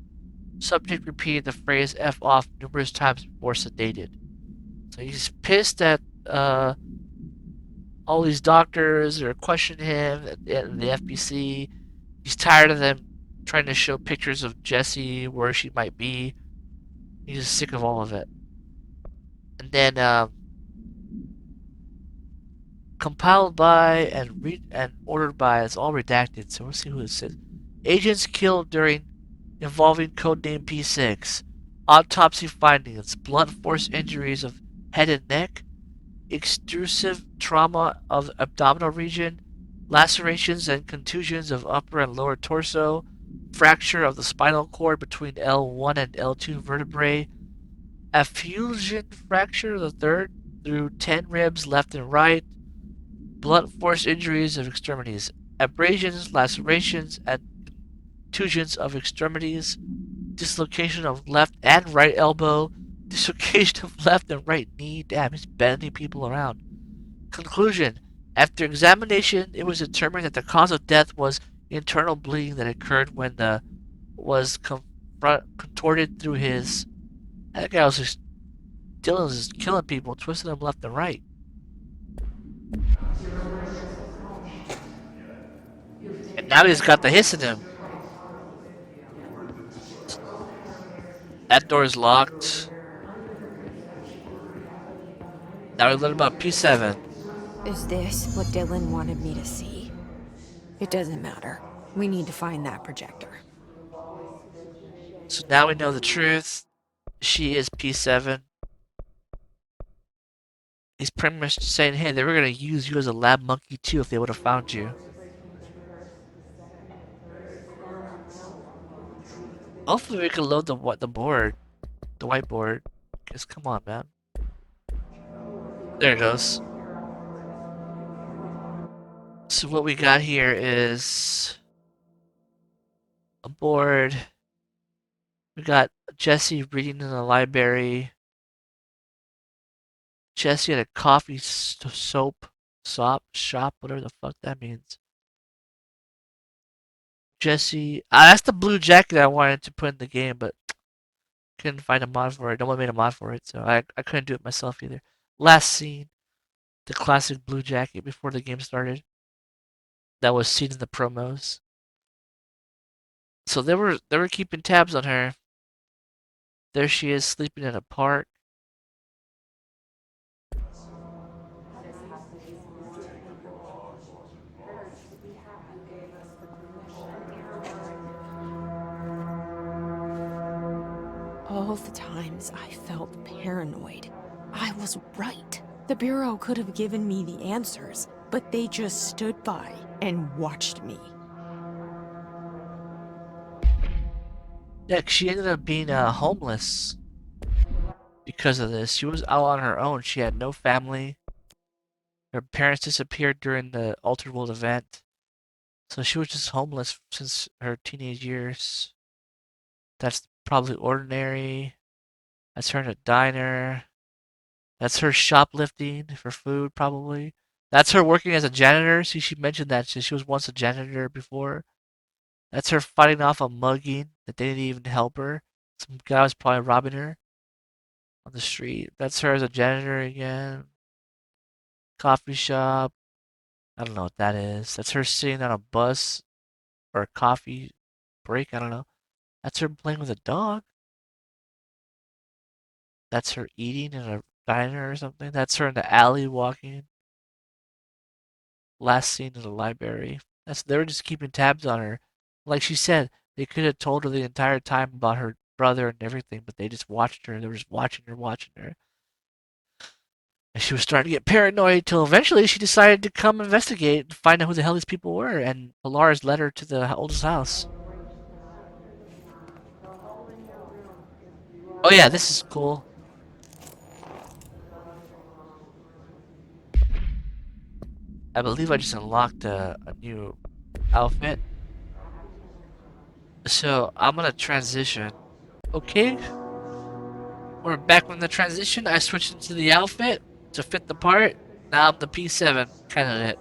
Subject repeated the phrase F off numerous times before sedated. So he's pissed at all these doctors are questioning him and the FBC. He's tired of them trying to show pictures of Jessie where she might be. He's just sick of all of it. And then compiled by and ordered by, it's all redacted, so we'll see who it says. Agents killed during involving codename P6. Autopsy findings: blunt force injuries of head and neck, extrusive trauma of the abdominal region, lacerations and contusions of upper and lower torso, fracture of the spinal cord between L1 and L2 vertebrae, a fusion fracture of the third through 10 ribs left and right, blunt force injuries of extremities, abrasions, lacerations, and contusions of extremities, dislocation of left and right elbow, dislocation of left and right knee. Damn, he's bending people around. Conclusion: after examination, it was determined that the cause of death was internal bleeding that occurred when the was contorted through his. That guy was just Dylan's just killing people, twisting them left and right. And now he's got the hiss in him. That door is locked. Now we learn about P7. Is this what Dylan wanted me to see? It doesn't matter. We need to find that projector. So now we know the truth. She is P7. He's pretty much saying, hey, they were going to use you as a lab monkey too if they would have found you. Hopefully we can load the board, the whiteboard. Because come on, man. There it goes. So what we got here is a board. We got Jesse reading in the library. Jesse at a coffee shop, whatever the fuck that means. Jesse, that's the blue jacket I wanted to put in the game, but couldn't find a mod for it. No one made a mod for it, so I couldn't do it myself either. Last scene, the classic blue jacket before the game started. That was seen in the promos. So they were keeping tabs on her. There she is sleeping in a park. All the times I felt paranoid, I was right. The Bureau could have given me the answers, but they just stood by and watched me. Yeah, she ended up being homeless because of this. She was out on her own. She had no family. Her parents disappeared during the Altered World event. So she was just homeless since her teenage years. That's probably ordinary. That's her in a diner. That's her shoplifting for food, probably. That's her working as a janitor. See, she mentioned that she was once a janitor before. That's her fighting off a mugging that they didn't even help her. Some guy was probably robbing her on the street. That's her as a janitor again. Coffee shop. I don't know what that is. That's her sitting on a bus or a coffee break. I don't know. That's her playing with a dog. That's her eating in a diner or something. That's her in the alley walking. Last scene in the library. They were just keeping tabs on her. Like she said, they could have told her the entire time about her brother and everything, but they just watched her. They were just watching her. And she was starting to get paranoid till eventually she decided to come investigate and find out who the hell these people were. And Polaris led her to the oldest house. Oh yeah, this is cool. I believe I just unlocked a new outfit. So I'm gonna transition. Okay, we're back from the transition. I switched into the outfit to fit the part. Now I'm the P7 candidate.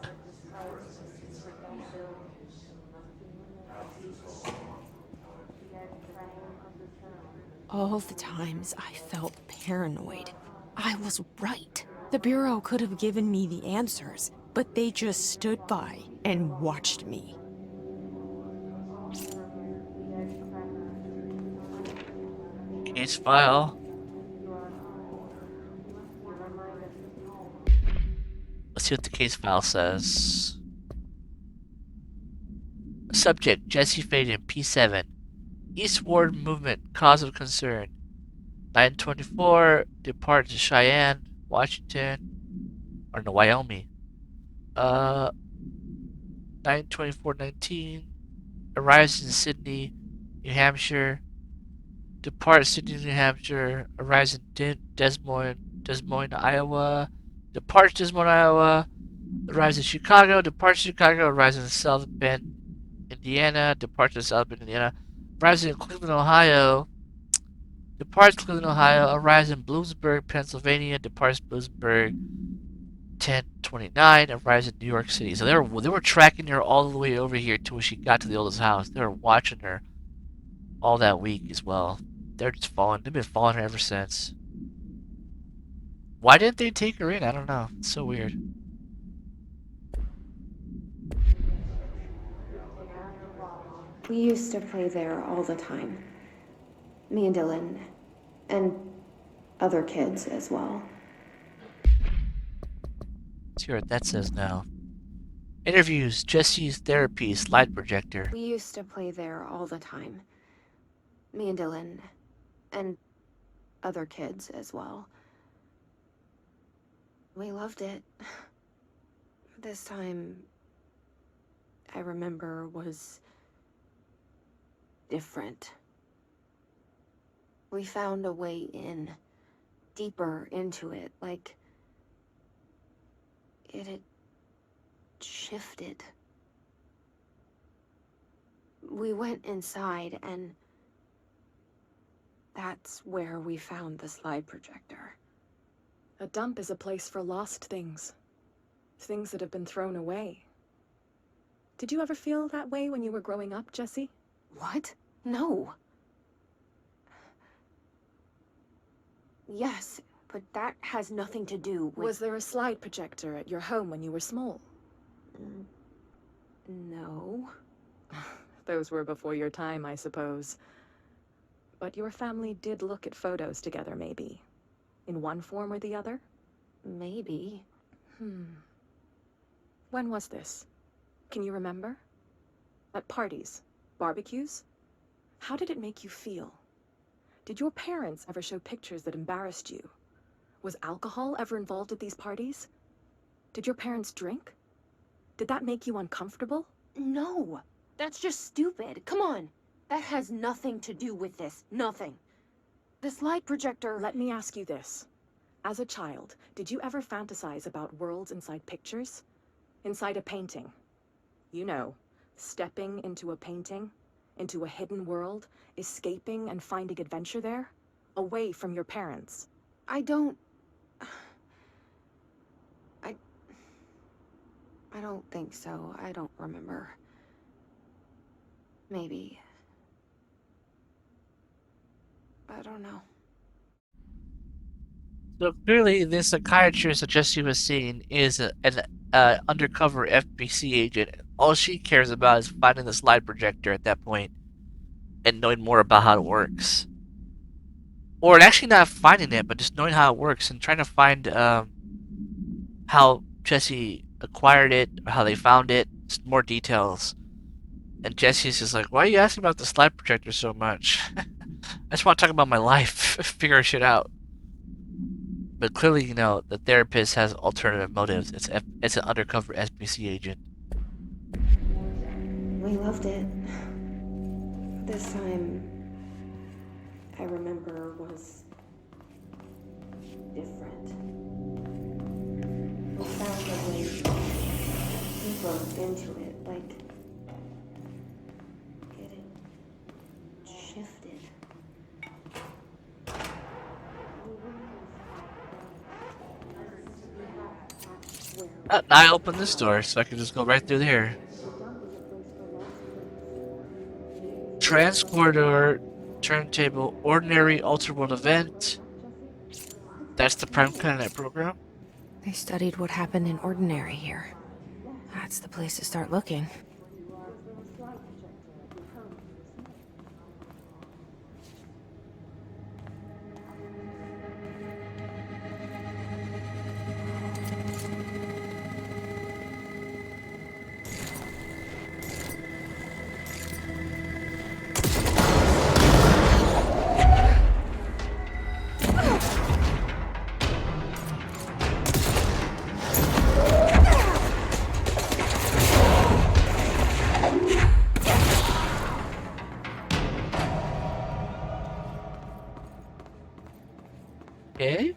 All the times I felt paranoid, I was right. The Bureau could have given me the answers, but they just stood by and watched me. Case file. Let's see what the case file says. Subject Jesse Faden, P7. Eastward movement, cause of concern. 924, depart to Cheyenne, Washington, or no, Wyoming. 92419, arrives in Sydney, New Hampshire. Depart Sydney, New Hampshire, arrives in Des Moines, Iowa. Departs Des Moines, Iowa. Arrives in Chicago, departs Chicago, arrives in South Bend, Indiana. Departs in South Bend, Indiana. Arrives in Cleveland, Ohio. Departs Cleveland, Ohio. Arrives in Bloomsburg, Pennsylvania. Departs Bloomsburg, 1029. Arrives in New York City. So they were tracking her all the way over here to when she got to the oldest house. They were watching her all that week as well. They're just following. They've been following her ever since. Why didn't they take her in? I don't know. It's so weird. We used to play there all the time. Me and Dylan. And other kids as well. Let's hear what that says now. Interviews, Jesse's therapy, slide projector. We used to play there all the time. Me and Dylan. And other kids as well. We loved it. This time, I remember, was different. We found a way in, deeper into it, like it had shifted. We went inside, and that's where we found the slide projector. A dump is a place for lost things. Things that have been thrown away. Did you ever feel that way when you were growing up, Jesse? What? No. Yes, but that has nothing to do with... Was there a slide projector at your home when you were small? No. Those were before your time, I suppose. But your family did look at photos together, maybe? In one form or the other? Maybe. When was this? Can you remember? At parties? Barbecues? How did it make you feel? Did your parents ever show pictures that embarrassed you? Was alcohol ever involved at these parties? Did your parents drink? Did that make you uncomfortable? No. That's just stupid. Come on. That has nothing to do with this. Nothing. The slide projector... Let me ask you this. As a child, did you ever fantasize about worlds inside pictures? Inside a painting? You know, stepping into a painting, into a hidden world, escaping and finding adventure there, away from your parents. I don't think so. I don't remember. Maybe. I don't know. So clearly, this psychiatrist that Jesse was seeing is an undercover FBC agent. All she cares about is finding the slide projector at that point and knowing more about how it works. Or actually not finding it, but just knowing how it works and trying to find how Jesse acquired it, or how they found it, just more details. And Jesse's just like, why are you asking about the slide projector so much? I just want to talk about my life, figure shit out. But clearly, you know, the therapist has alternative motives. It's an undercover SBC agent. We loved it. This time, I remember, was different. We found a way deeper into it, like it had shifted. I opened this door, so I can just go right through there. Transporter, turntable, ordinary ultra world event. That's the Prime Candidate program. They studied what happened in Ordinary here. That's the place to start looking. Okay.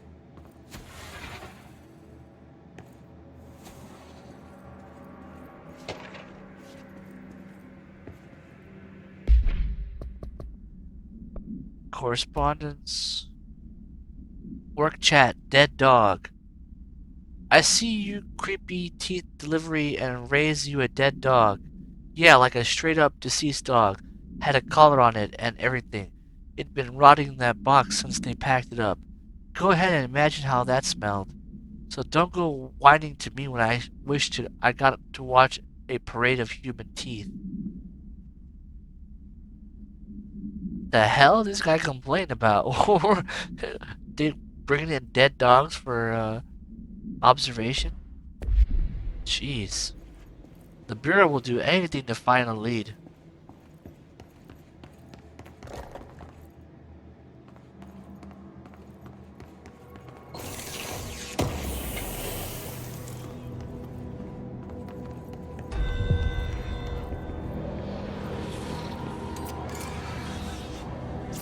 Correspondence. Work chat. Dead dog. I see you creepy teeth delivery and raise you a dead dog. Yeah, like a straight up deceased dog. Had a collar on it and everything. It'd been rotting in that box since they packed it up. Go ahead and imagine how that smelled. So don't go whining to me when I got to watch a parade of human teeth. The hell this guy complained about? Or they bringing in dead dogs for observation? Jeez. The Bureau will do anything to find a lead.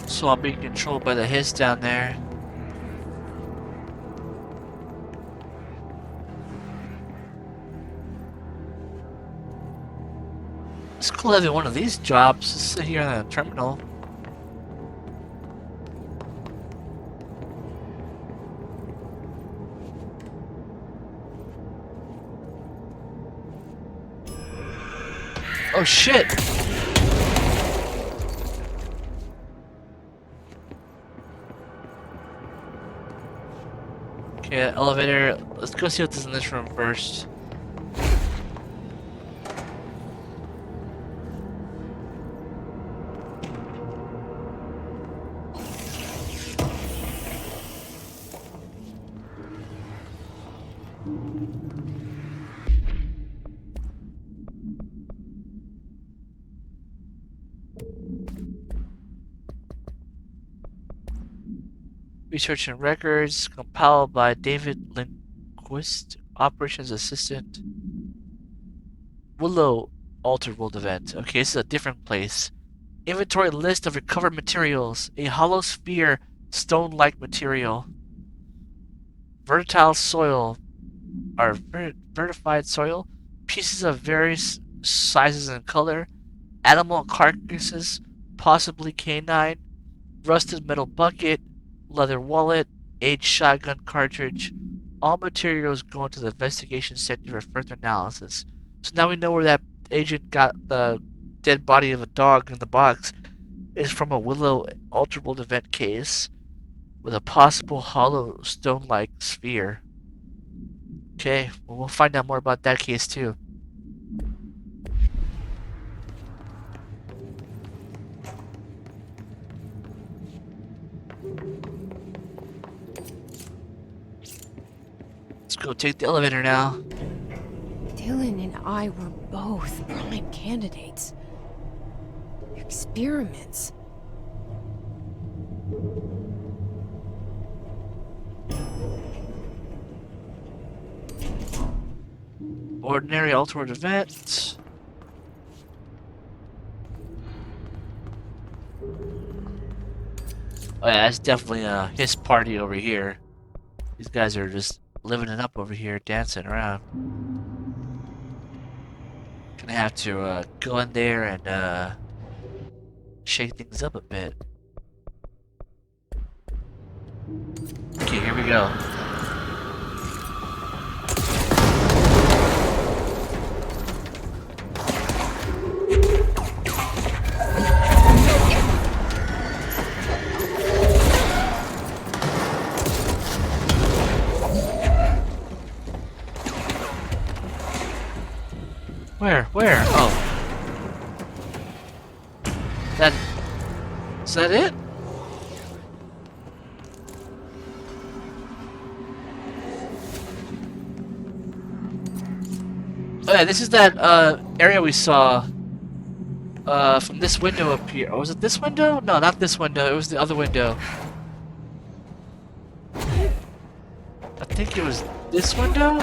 So I'm being controlled by the hiss down there. It's cool having one of these jobs to sit here in a terminal. Oh shit! Okay, elevator. Let's go see what's in this room first. Research and records compiled by David Lindquist, Operations Assistant. Willow Alter World Event. Okay, this is a different place. Inventory list of recovered materials. A hollow sphere, stone-like material. Vertile soil. Or vertified soil. Pieces of various sizes and color. Animal carcasses, possibly canine. Rusted metal bucket. Leather wallet, aged shotgun cartridge. All materials go into the investigation center for further analysis. So now we know where that agent got the dead body of a dog in the box is from a Willow Ultraworld event case with a possible hollow stone-like sphere. Okay, well, we'll find out more about that case too. Let's go take the elevator now. Dylan and I were both prime candidates. Experiments. Ordinary alternate event. Oh yeah, that's definitely his party over here. These guys are just living it up over here, dancing around. Gonna have to go in there and shake things up a bit. Okay, here we go. Where? Where? Oh. Is that it? Oh yeah, this is that area we saw from this window up here. Oh, was it this window? No, not this window. It was the other window. I think it was this window?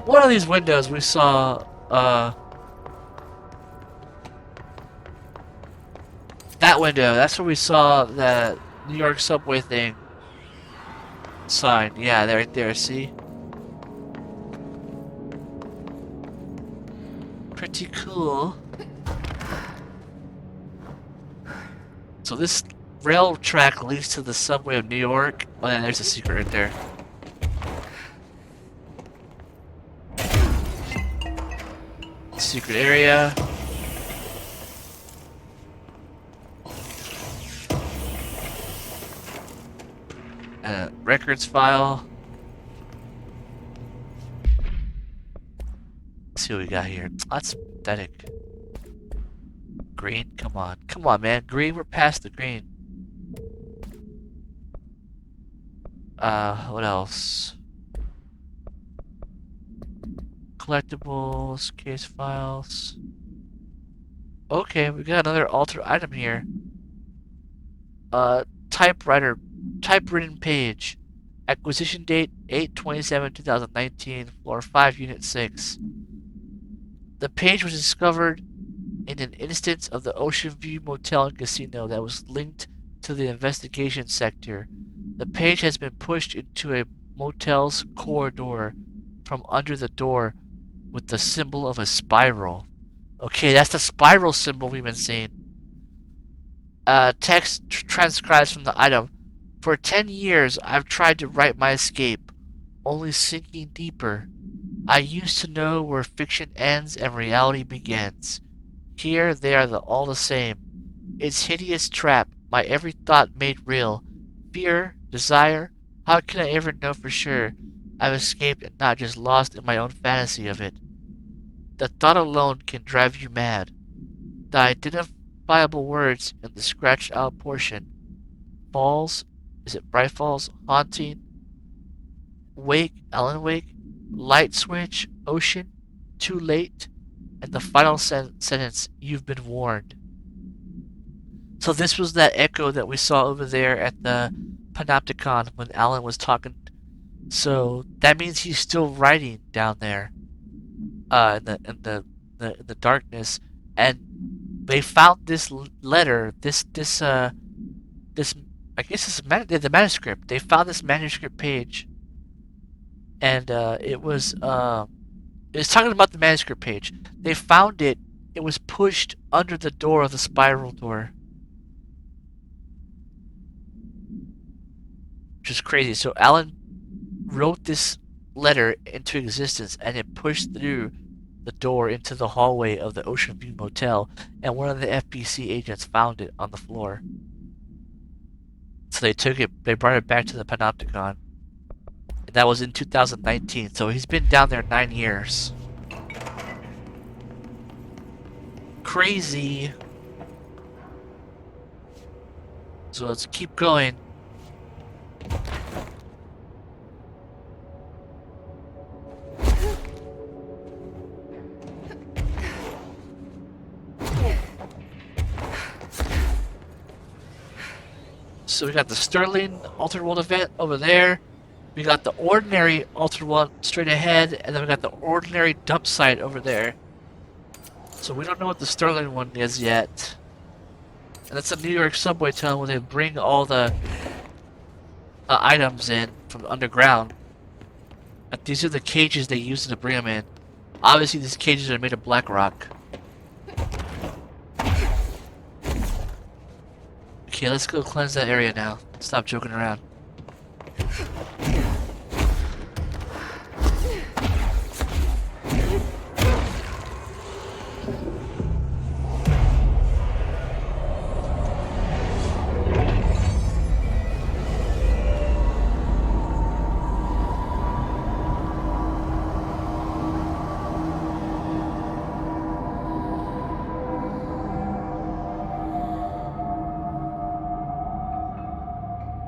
One of these windows we saw, that window. That's where we saw the New York subway thing sign. Yeah, right there, see? Pretty cool. So this rail track leads to the subway of New York. Oh yeah, there's a secret right there. Secret area. Records file. Let's see what we got here. That's pathetic. Green? Come on. Come on, man. Green? We're past the green. What else? Collectibles, case files. Okay, we got another altered item here. Typewritten page. Acquisition date 8/27/2019, floor 5, unit 6. The page was discovered in an instance of the Ocean View Motel and Casino that was linked to the investigation sector. The page has been pushed into a motel's corridor from under the door with the symbol of a spiral. Okay, that's the spiral symbol we've been seeing. Text transcribes from the item. For 10 years, I've tried to write my escape, only sinking deeper. I used to know where fiction ends and reality begins. Here they are all the same. Its hideous trap, my every thought made real. Fear, desire, how can I ever know for sure I've escaped and not just lost in my own fantasy of it? The thought alone can drive you mad. The identifiable words in the scratched out portion. Falls, is it Bright Falls? Haunting, Wake, Ellen Wake, Light Switch, Ocean, Too Late, and the final sentence, you've been warned. So this was that echo that we saw over there at the Panopticon when Alan was talking. So that means he's still writing down there, in the darkness, and they found this letter, this I guess it's the manuscript. They found this manuscript page, and it was talking about the manuscript page. They found it. It was pushed under the door of the spiral door, which is crazy. So Alan wrote this letter into existence, and it pushed through the door into the hallway of the Ocean View Motel, and one of the FBC agents found it on the floor. So they brought it back to the Panopticon That was in 2019, so he's been down there 9 years. Crazy. So let's keep going. So we got the Sterling Altered World event over there. We got the Ordinary Altered World straight ahead, and then we got the Ordinary dump site over there. So we don't know what the Sterling one is yet. And that's a New York subway tunnel where they bring all the items in from underground. But these are the cages they use to bring them in. Obviously, these cages are made of black rock. Okay, let's go cleanse that area now. Stop joking around.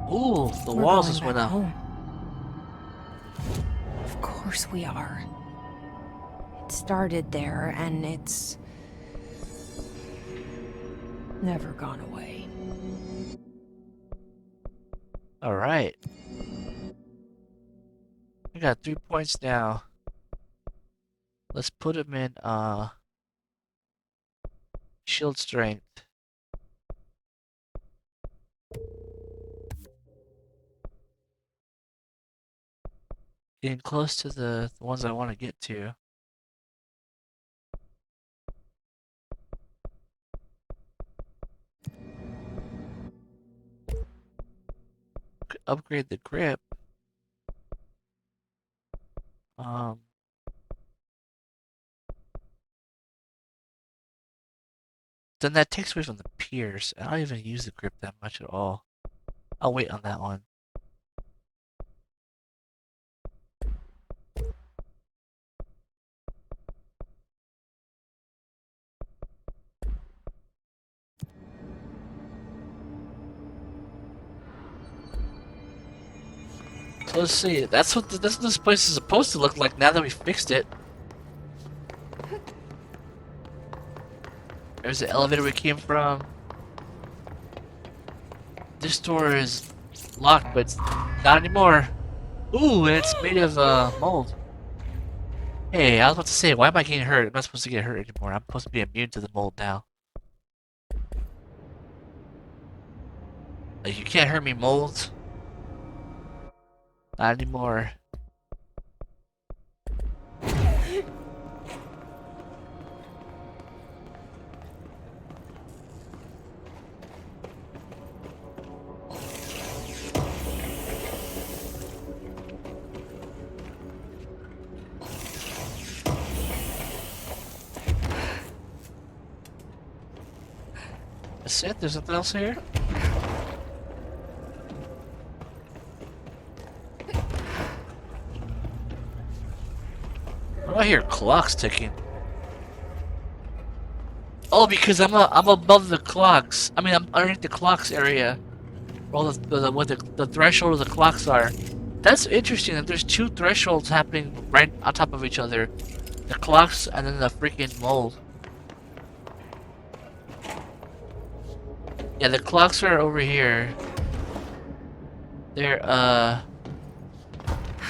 Ooh, the walls just went up. Home. Of course we are. It started there, and it's never gone away. Alright. We got 3 points now. Let's put him in, shield strength. Getting close to the ones I want to get to. Could upgrade the grip. Then that takes away from the pierce. I don't even use the grip that much at all. I'll wait on that one. So let's see. That's what this place is supposed to look like now that we fixed it. There's the elevator we came from. This door is locked, but it's not anymore. Ooh, and it's made of mold. Hey, I was about to say, why am I getting hurt? I'm not supposed to get hurt anymore. I'm supposed to be immune to the mold now. Like, you can't hurt me, mold. Not anymore. That's it? There's nothing else here? I hear clocks ticking. Oh, because I'm above the clocks. I mean, I'm underneath the clocks area. Where all the threshold of the clocks are. That's interesting that there's 2 thresholds happening right on top of each other. The clocks and then the freaking mold. Yeah, the clocks are over here. They're,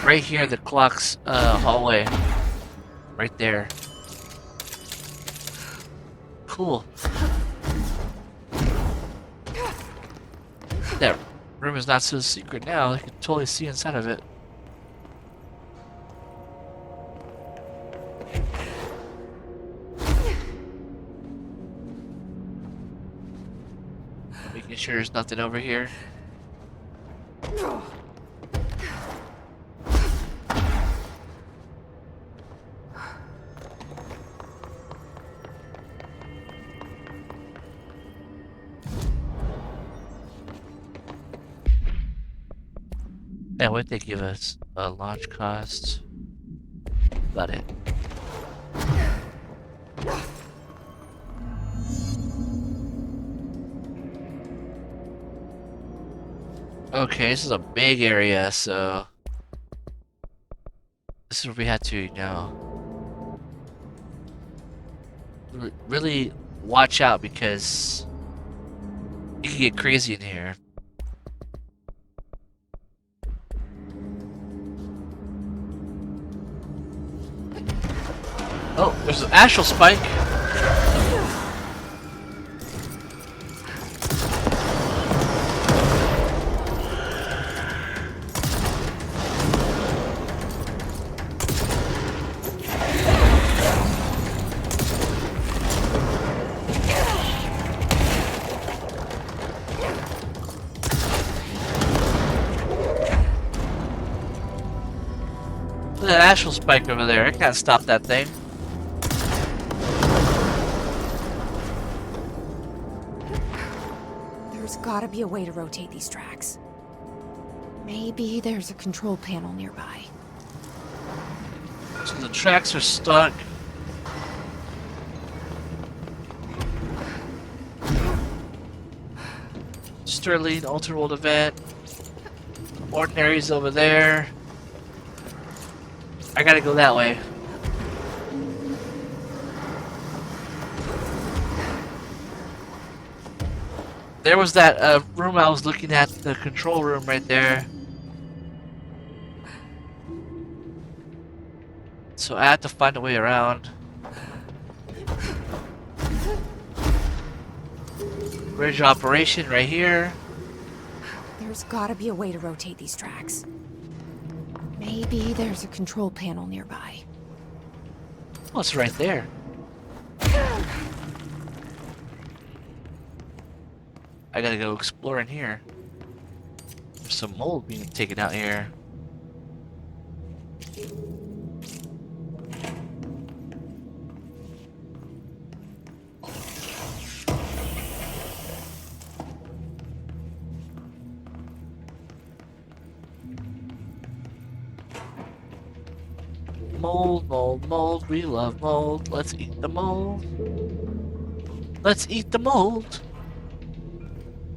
right here, the clocks, hallway. Right there. Cool. That room is not so secret now. I can totally see inside of it. Making sure there's nothing over here. And what they give us? Launch cost. Got it. Okay, this is a big area, so this is where we had to, you know, really watch out because you can get crazy in here. Oh, there's an astral spike. That astral spike over there, I can't stop that thing. There's gotta be a way to rotate these tracks. Maybe there's a control panel nearby. So the tracks are stuck. Sterling, Ultra World event. Ordinary's over there. I gotta go that way. There was that room I was looking at, the control room right there. So I had to find a way around. Bridge operation right here. There's gotta be a way to rotate these tracks. Maybe there's a control panel nearby. Oh, it's right there. I gotta go explore in here. There's some mold being taken out here. Mold, mold, mold, we love mold. Let's eat the mold. Let's eat the mold.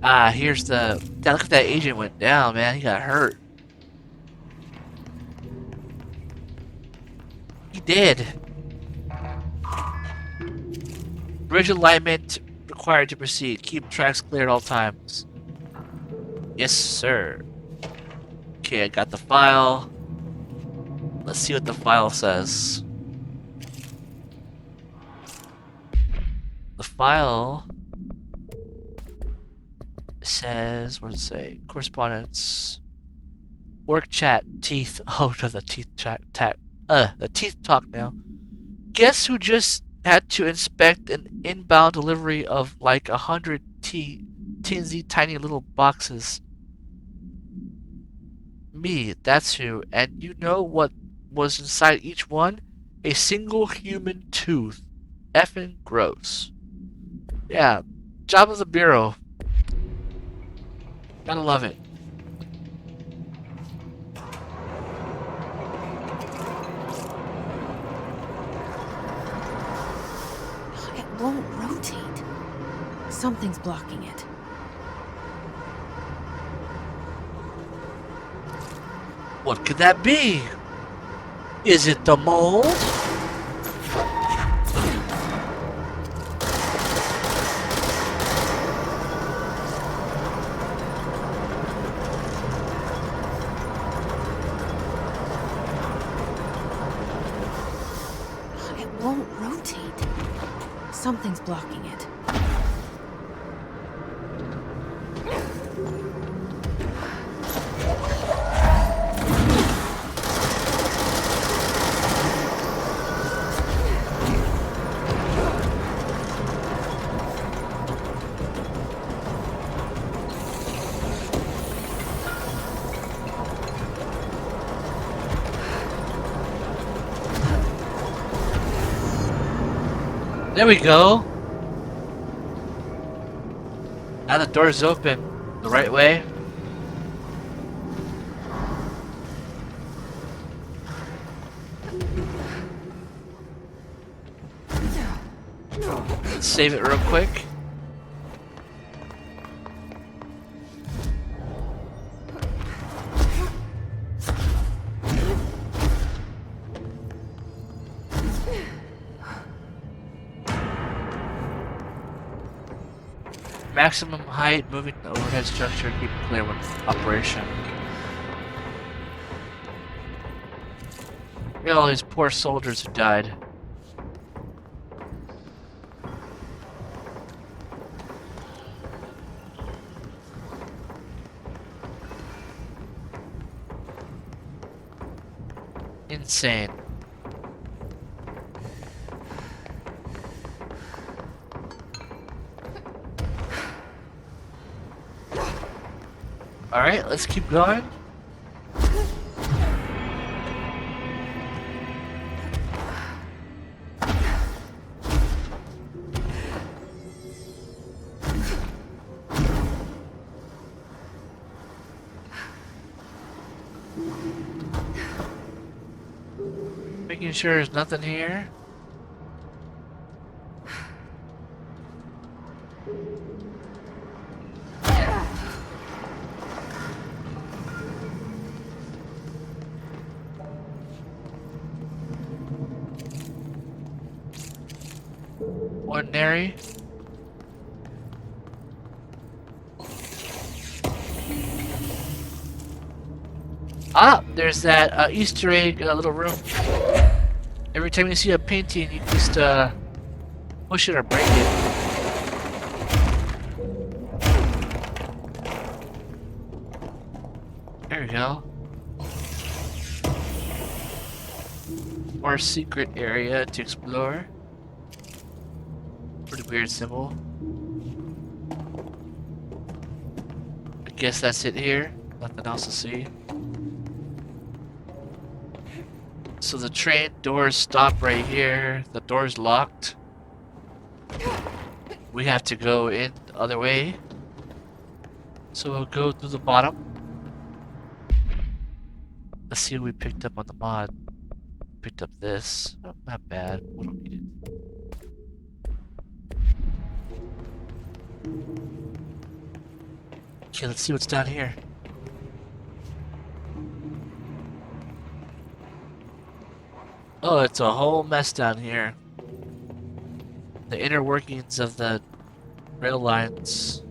Ah, here's the... Yeah, look at that agent went down, man. He got hurt. He did. Bridge alignment required to proceed. Keep tracks clear at all times. Yes, sir. Okay, I got the file. Let's see what the file says. The file says, what does it say? Correspondence. Work chat. Teeth. Oh, no, the teeth chat. The teeth talk now. Guess who just had to inspect an inbound delivery of like 100 teensy tiny little boxes? Me, that's who. And you know what was inside each one? A single human tooth. Effing gross. Yeah, job of the Bureau. Gotta love it. It won't rotate. Something's blocking it. What could that be? Is it the mold? It won't rotate. Something's blocking it. There we go. Now the door's open the right way. Let's save it real quick. Maximum height, moving the overhead structure, keep it clear when operation. Look at all these poor soldiers who died. Insane. Alright, let's keep going. Making sure there's nothing here. Ordinary. Ah, there's that Easter egg little room. Every time you see a painting, you just push it or break it. There we go. More secret area to explore. Pretty weird symbol. I guess that's it here. Nothing else to see. So the train doors stop right here. The door's locked. We have to go in the other way. So we'll go through the bottom. Let's see what we picked up on the mod. Picked up this. Oh, not bad. We don't need it. Okay, let's see what's down here. Oh, it's a whole mess down here. The inner workings of the rail lines.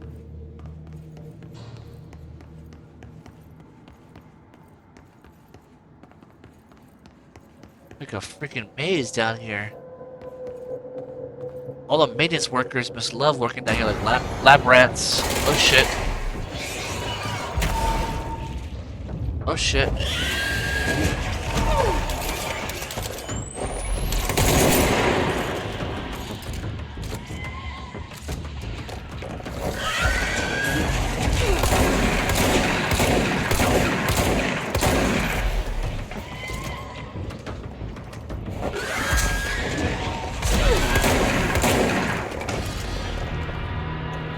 Like a freaking maze down here. All the maintenance workers must love working down here like lab rats. Oh shit. Oh shit.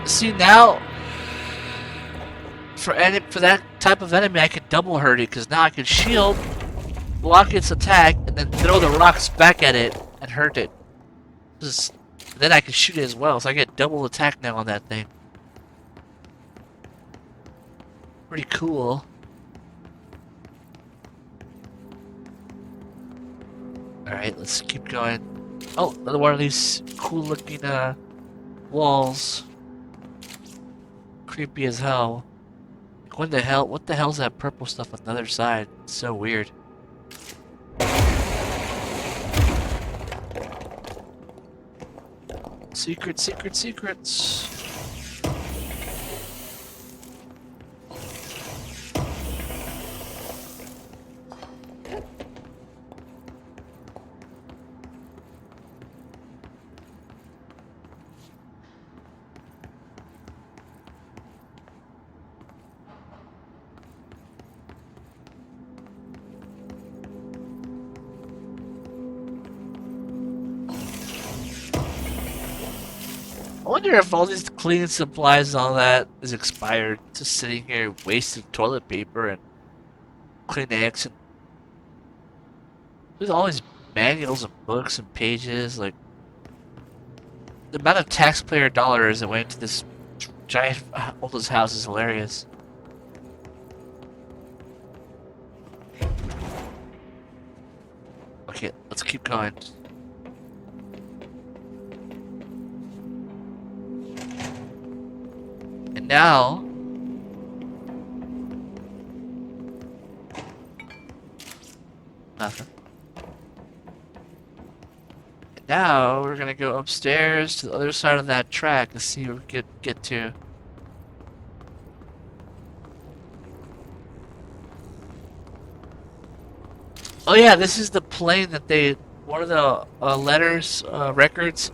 See now, for that type of enemy, I can double hurt it because now I can shield, block its attack, and then throw the rocks back at it and hurt it. Then I can shoot it as well, so I get double attack now on that thing. Pretty cool. All right, let's keep going. Oh, another one of these cool-looking walls. Creepy as hell. What the hell's that purple stuff on the other side? It's so weird. Secrets. I wonder if all these cleaning supplies and all that is expired. Just sitting here wasting toilet paper and Kleenex and there's all these manuals and books and pages. Like, The amount of taxpayer dollars that went into this giant oldest house is hilarious. Okay, let's keep going. And now... Nothing. And now we're gonna go upstairs to the other side of that track and see what we get to. Oh yeah, this is the plane that they... One of the records,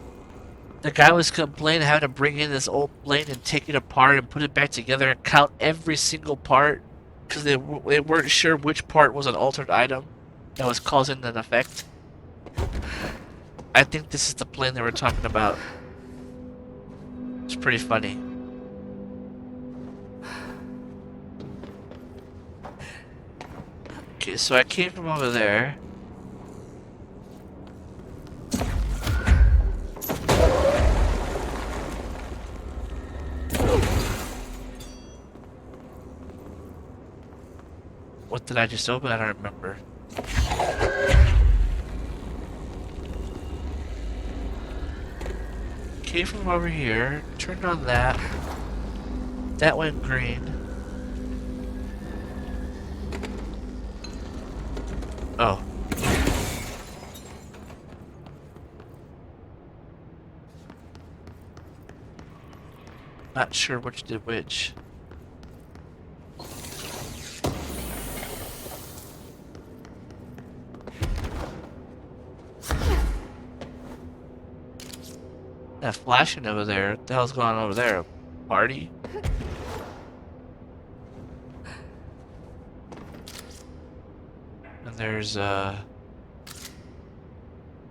the guy was complaining having to bring in this old plane and take it apart and put it back together and count every single part because they weren't sure which part was an altered item that was causing an effect. I think this is the plane they were talking about. It's pretty funny. Okay, so I came from over there. What did I just open? I don't remember. Came from over here, turned on that. That went green. Oh. Not sure which did which. That flashing over there. What the hell's going on over there? A party? And there's a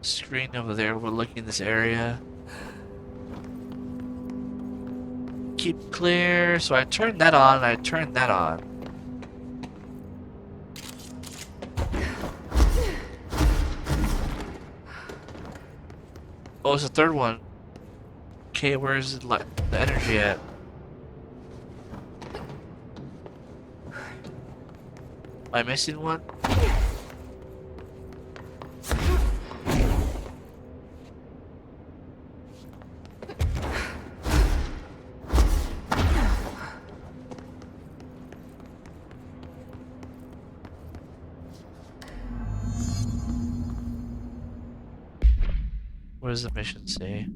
screen over there. We're looking in this area. Keep clear. So I turned that on. I turned that on. Oh, it's the third one. Okay, where's the energy at? Am I missing one? What does the mission say?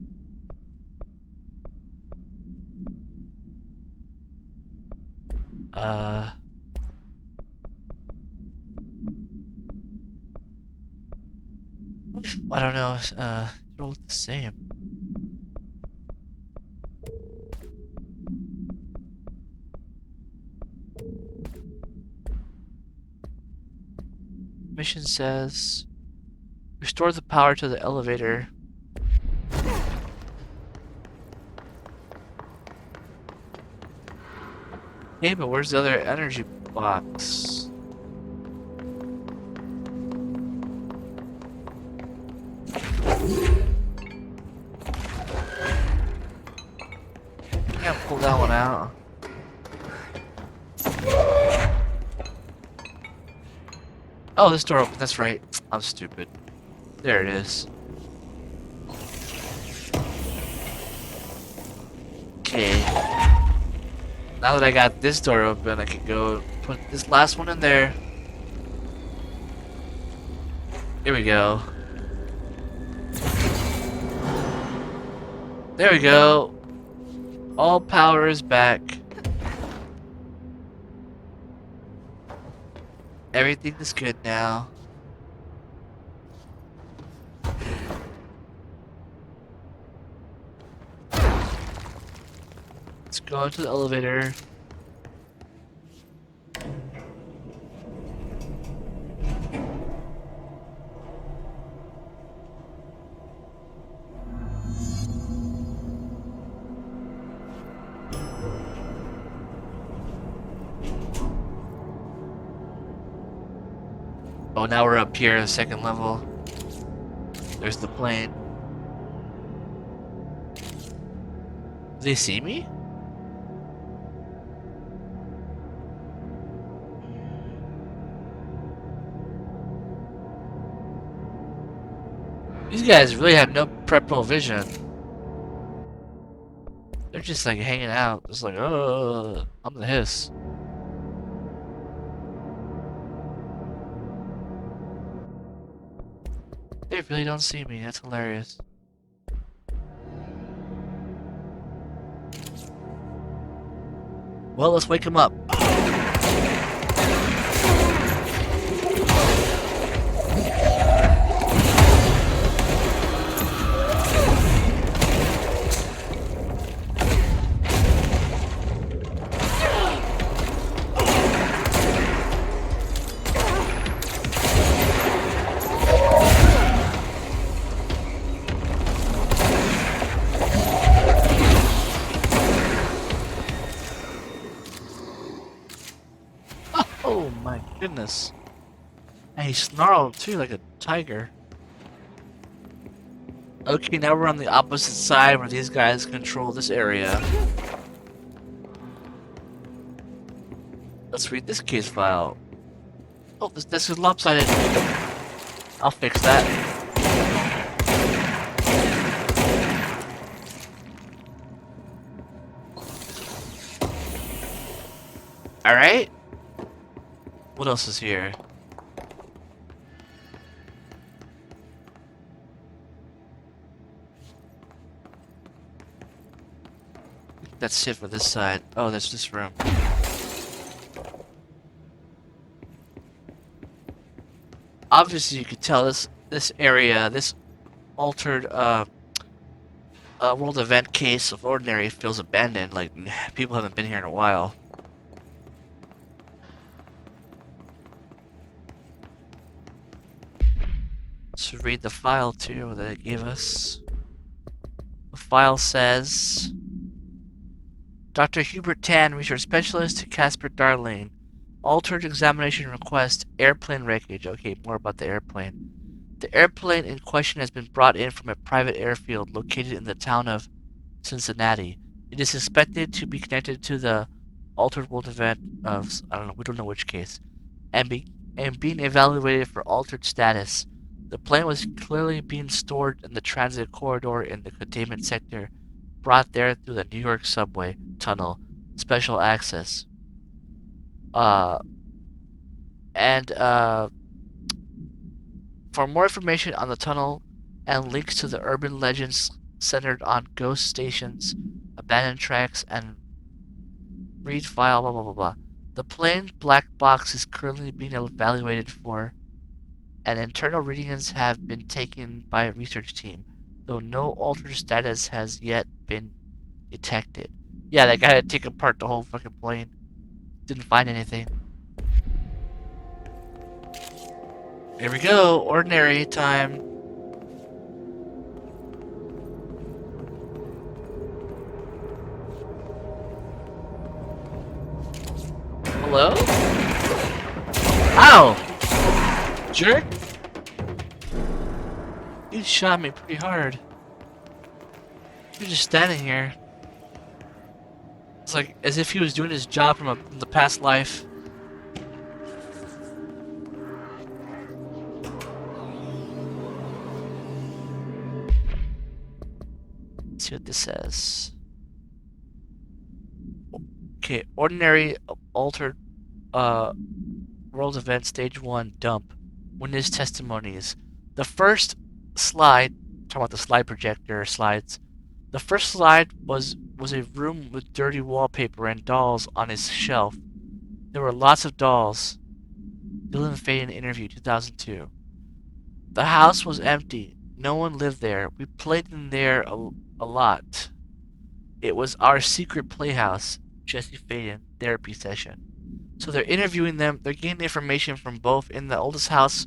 I don't know, they all look the same. Mission says, restore the power to the elevator. Hey, but where's the other energy box? Can't pull that one out. Oh, this door opened. That's right. I'm stupid. There it is. Okay. Now that I got this door open, I can go put this last one in there. Here we go. There we go. All power is back. Everything is good now. Let's go into the elevator. Oh, now we're up here, the second level. There's the plane. Do they see me? These guys really have no peripheral vision. They're just like hanging out. It's like, oh, I'm the hiss. They really don't see me. That's hilarious. Well, let's wake him up. Oh my goodness. And he snarled too, like a tiger. Okay, now we're on the opposite side where these guys control this area. Let's read this case file. Oh, this desk is lopsided. I'll fix that. Alright. What else is here? That's it for this side. Oh, there's this room. Obviously, you could tell this area, this altered world event case of Ordinary feels abandoned. Like people haven't been here in a while. Let's read the file too that it gave us. The file says, Dr. Hubert Tan, research specialist to Casper Darlene. Altered examination request, airplane wreckage. Okay, more about the airplane. The airplane in question has been brought in from a private airfield located in the town of Cincinnati. It is suspected to be connected to the altered world event of, I don't know, we don't know which case, and being evaluated for altered status. The plane was clearly being stored in the transit corridor in the containment sector, brought there through the New York subway tunnel, special access. For more information on the tunnel and links to the urban legends centered on ghost stations, abandoned tracks, and read file, blah blah blah blah. The plain black box is currently being evaluated for, and internal readings have been taken by a research team, though no altered status has yet been detected. Yeah, that guy had to take apart the whole fucking plane. Didn't find anything. Here we go, ordinary time. Hello? Ow! Jerk! You shot me pretty hard. You're just standing here. It's like as if he was doing his job from the past life. Let's see what this says. Okay, ordinary altered world event stage 1 dump. Witness testimonies. The first slide, talking about the slide projector slides. The first slide was a room with dirty wallpaper and dolls on its shelf. There were lots of dolls. Dylan Faden interview 2002. The house was empty. No one lived there. We played in there a lot. It was our secret playhouse. Jesse Faden therapy session. So they're interviewing them. They're getting information from both in the oldest house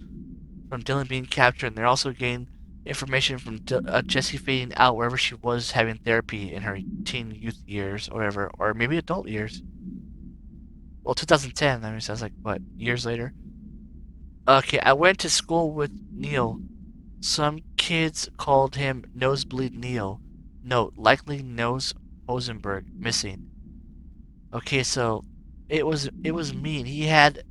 from Dylan being captured, and they're also getting information from Jesse Faden out wherever she was having therapy in her teen youth years or whatever, or maybe adult years. Well, 2010. I mean, sounds like what, years later. Okay, I went to school with Neil. Some kids called him Nosebleed Neil. Note, likely nose Rosenberg missing. Okay, so it was mean. He had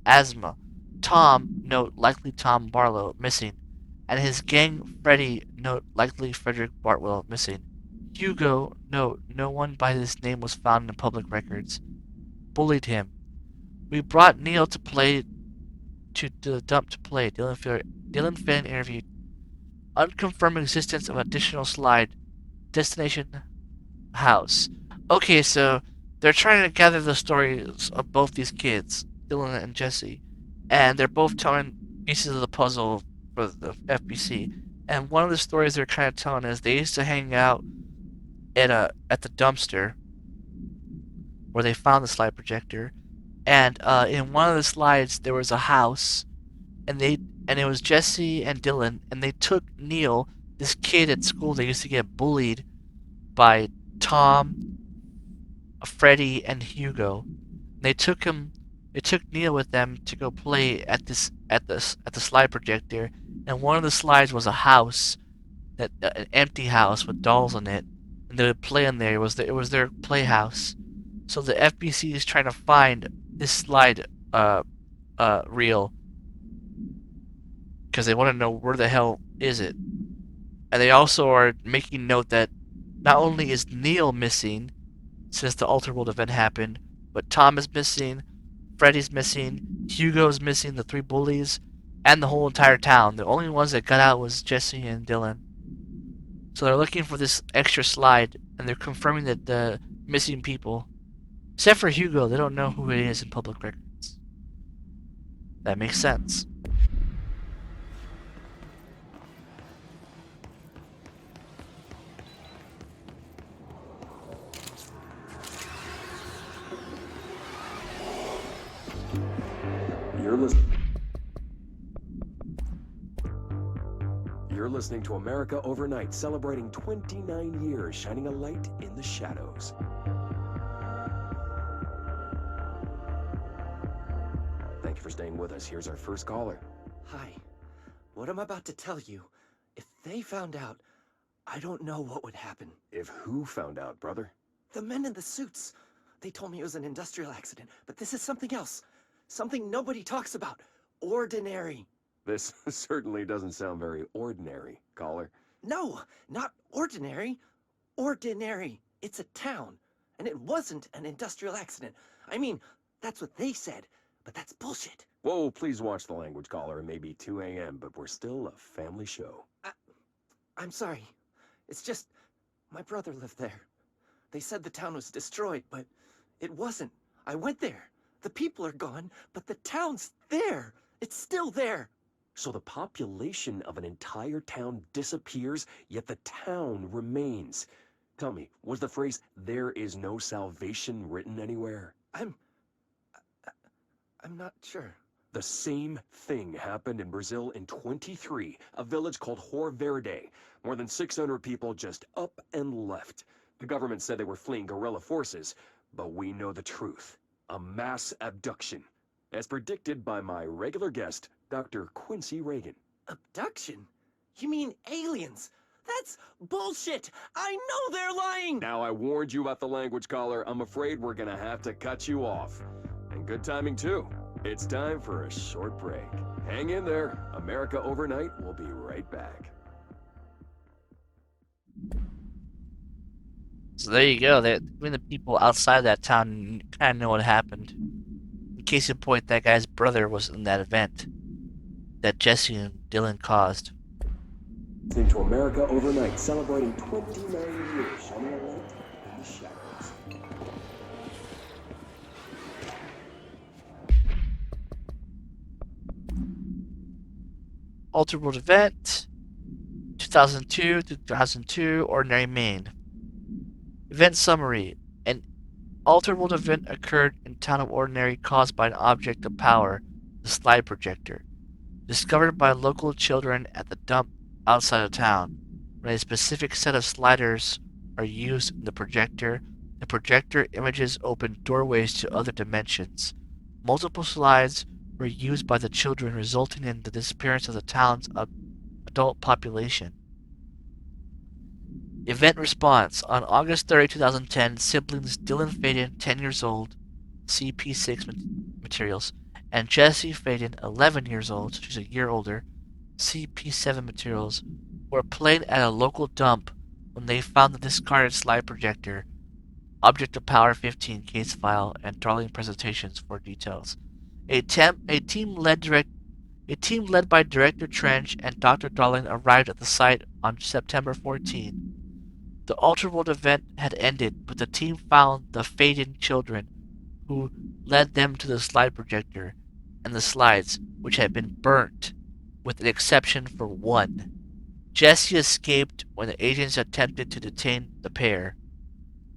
asthma. Tom, note likely Tom Barlow, missing. And his gang Freddy, note likely Frederick Bartwell, missing. Hugo, note no one by this name was found in public records. Bullied him. We brought Neil to play to the dump to play. Dylan Finn interviewed. Unconfirmed existence of additional slide. Destination house. Okay, so they're trying to gather the stories of both these kids, Dylan and Jesse, and they're both telling pieces of the puzzle for the FBC. And one of the stories they're kind of telling is they used to hang out at the dumpster where they found the slide projector, and in one of the slides there was a house, and it was Jesse and Dylan, and they took Neil, this kid at school that used to get bullied by Tom, Freddy, and Hugo. They took Neil with them to go play at the slide projector, and one of the slides was a house, an empty house with dolls in it, and they would play in there. It was their playhouse. So the FBC is trying to find this slide reel because they want to know where the hell is it. And they also are making note that not only is Neil missing since the Alter World event happened, but Tom is missing, Freddy's missing, Hugo's missing, the three bullies, and the whole entire town. The only ones that got out was Jesse and Dylan. So they're looking for this extra slide, and they're confirming that the missing people, except for Hugo, they don't know who it is in public records. That makes sense. You're listening to America Overnight, celebrating 29 years, shining a light in the shadows. Thank you for staying with us. Here's our first caller. Hi. What I'm about to tell you, if they found out, I don't know what would happen. If who found out, brother? The men in the suits. They told me it was an industrial accident, but this is something else. Something nobody talks about. Ordinary. This certainly doesn't sound very ordinary, caller. No, not ordinary. Ordinary. It's a town. And it wasn't an industrial accident. I mean, that's what they said, but that's bullshit. Whoa, please watch the language, caller. It may be 2 a.m., but we're still a family show. I'm sorry. It's just, my brother lived there. They said the town was destroyed, but it wasn't. I went there. The people are gone, but the town's there. It's still there. So the population of an entire town disappears, yet the town remains. Tell me, was the phrase, "there is no salvation," written anywhere? I'm not sure. The same thing happened in Brazil in 23, a village called Hor Verde. More than 600 people just up and left. The government said they were fleeing guerrilla forces, but we know the truth. A mass abduction, as predicted by my regular guest, Dr. Quincy Reagan. Abduction? You mean aliens? That's bullshit! I know they're lying! Now, I warned you about the language, caller. I'm afraid we're gonna have to cut you off. And good timing, too. It's time for a short break. Hang in there. America Overnight will be right back. So there you go. Even the people outside that town kind of know what happened. In case in point, that guy's brother was in that event that Jesse and Dylan caused. Listening to America Overnight, celebrating 29 years, shining a light in the shadows. Alter World event, 2002 to 2002, Ordinary Maine. Event summary. An Alter World event occurred in town of Ordinary caused by an object of power, the slide projector, discovered by local children at the dump outside of town. When a specific set of sliders are used in the projector images open doorways to other dimensions. Multiple slides were used by the children, resulting in the disappearance of the town's adult population. Event response. On August 30, 2010, siblings Dylan Faden, 10 years old, CP6 materials, and Jessie Faden, 11 years old, she's a year older, CP7 materials, were playing at a local dump when they found the discarded slide projector, object of power 15 case file, and Darling presentations for details. A team led by Director Trench and Dr. Darling arrived at the site on September 14. The Ultraworld event had ended, but the team found the Faden children, who led them to the slide projector and the slides, which had been burnt, with an exception for one. Jessie escaped when the agents attempted to detain the pair.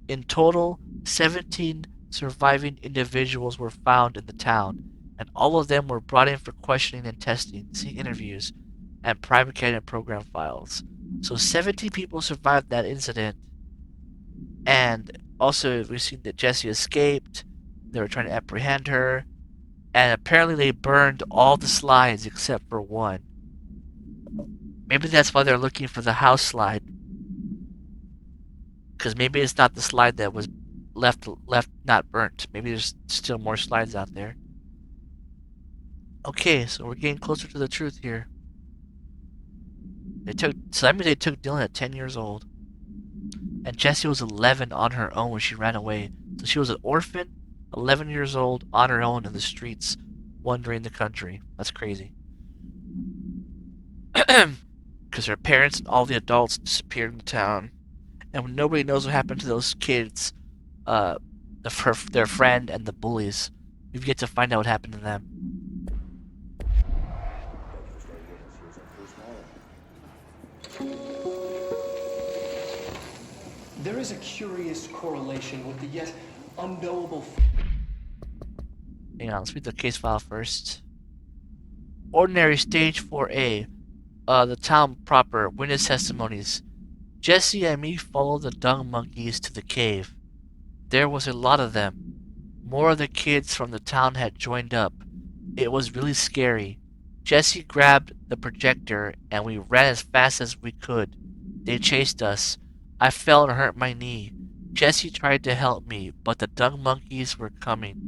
In total, 17 surviving individuals were found in the town, and all of them were brought in for questioning and testing, see interviews, and private cabinet program files. So 17 people survived that incident, and also we've seen that Jessie escaped. They were trying to apprehend her, and apparently they burned all the slides except for one. Maybe that's why they're looking for the house slide, because maybe it's not the slide that was left not burnt. Maybe there's still more slides out there. Okay, so we're getting closer to the truth here. So that means they took Dylan at 10 years old, and Jessie was 11 on her own when she ran away. So she was an orphan, 11 years old, on her own in the streets, wandering the country. That's crazy. Because her parents and all the adults disappeared in the town, and nobody knows what happened to those kids, their friend and the bullies. We've yet to find out what happened to them. There is a curious correlation with the yet unknowable. Hang on, let's read the case file first. Ordinary Stage 4A. The town proper. Witness testimonies. Jessie and me followed the dung monkeys to the cave. There was a lot of them. More of the kids from the town had joined up. It was really scary. Jessie grabbed the projector and we ran as fast as we could. They chased us. I fell and hurt my knee. Jessie tried to help me, but the dung monkeys were coming.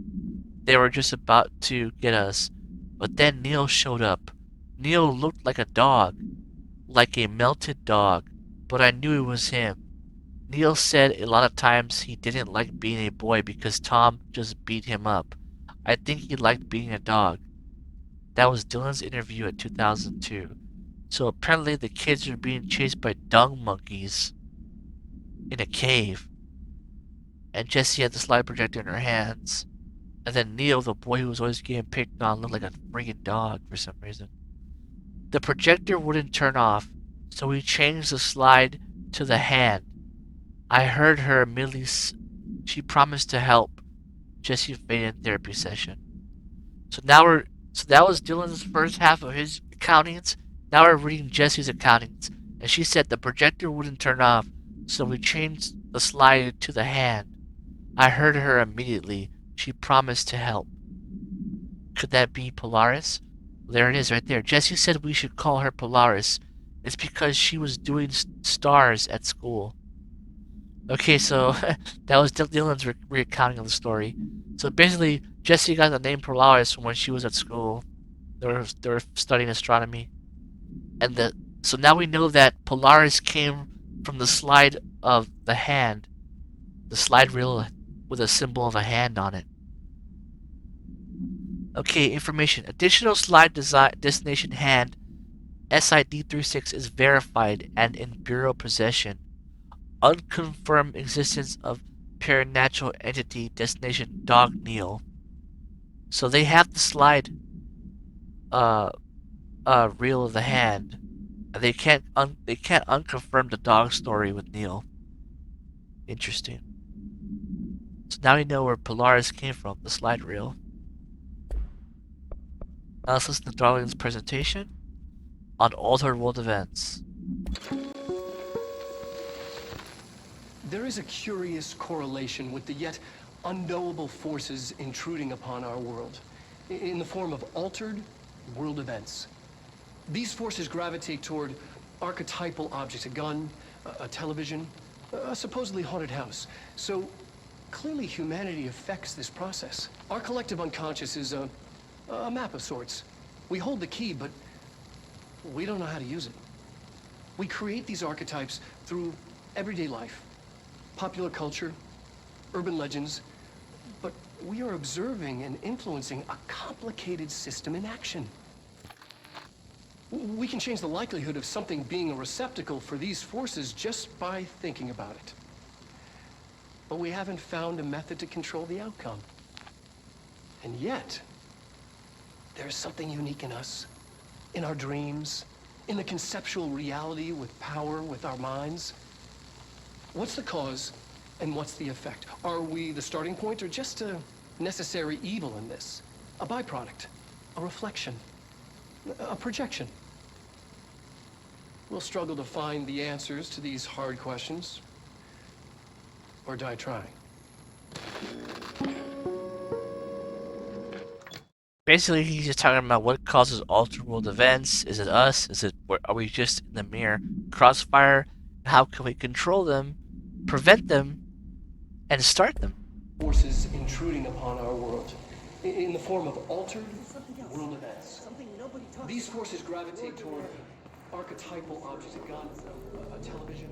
They were just about to get us. But then Neil showed up. Neil looked like a dog. Like a melted dog. But I knew it was him. Neil said a lot of times he didn't like being a boy because Tom just beat him up. I think he liked being a dog. That was Dylan's interview at 2002. So apparently the kids were being chased by dung monkeys in a cave. And Jessie had the slide projector in her hands. And then Neil, the boy who was always getting picked on, looked like a friggin' dog for some reason. The projector wouldn't turn off, so we changed the slide to the hand. I heard her immediately. She promised to help. Jessie Faden therapy session. So that was Dylan's first half of his accountings. Now we're reading Jessie's accountings, and she said the projector wouldn't turn off, so we changed the slide to the hand. I heard her immediately. She promised to help. Could that be Polaris? There it is right there. Jessie said we should call her Polaris. It's because she was doing stars at school. Okay, so that was Dylan's recounting of the story. So basically, Jessie got the name Polaris when she was at school. They were studying astronomy. So now we know that Polaris came from the slide of the hand. The slide reel with a symbol of a hand on it. Okay, information. Additional slide destination hand SID36 is verified and in Bureau possession. Unconfirmed existence of paranatural entity destination Dog Neil. So they have the slide reel of the hand. And they can't unconfirm the dog story with Neil. Interesting. So now we know where Polaris came from, the slide reel. Now let's listen to Darling's presentation on altered world events. There is a curious correlation with the yet unknowable forces intruding upon our world, in the form of altered world events. These forces gravitate toward archetypal objects, a gun, a television, a supposedly haunted house. So clearly humanity affects this process. Our collective unconscious is a map of sorts. We hold the key, but we don't know how to use it. We create these archetypes through everyday life, popular culture, urban legends, but we are observing and influencing a complicated system in action. We can change the likelihood of something being a receptacle for these forces just by thinking about it. But we haven't found a method to control the outcome. And yet, there's something unique in us, in our dreams, in the conceptual reality with power with our minds. What's the cause and what's the effect? Are we the starting point or just a necessary evil in this? A byproduct, a reflection, a projection? We'll struggle to find the answers to these hard questions, or die trying. Basically, he's just talking about what causes altered world events. Is it us? Are we just in the mere crossfire? How can we control them, prevent them, and start them? Forces intruding upon our world in the form of altered world events. These forces gravitate toward archetypal objects, a gun, a television.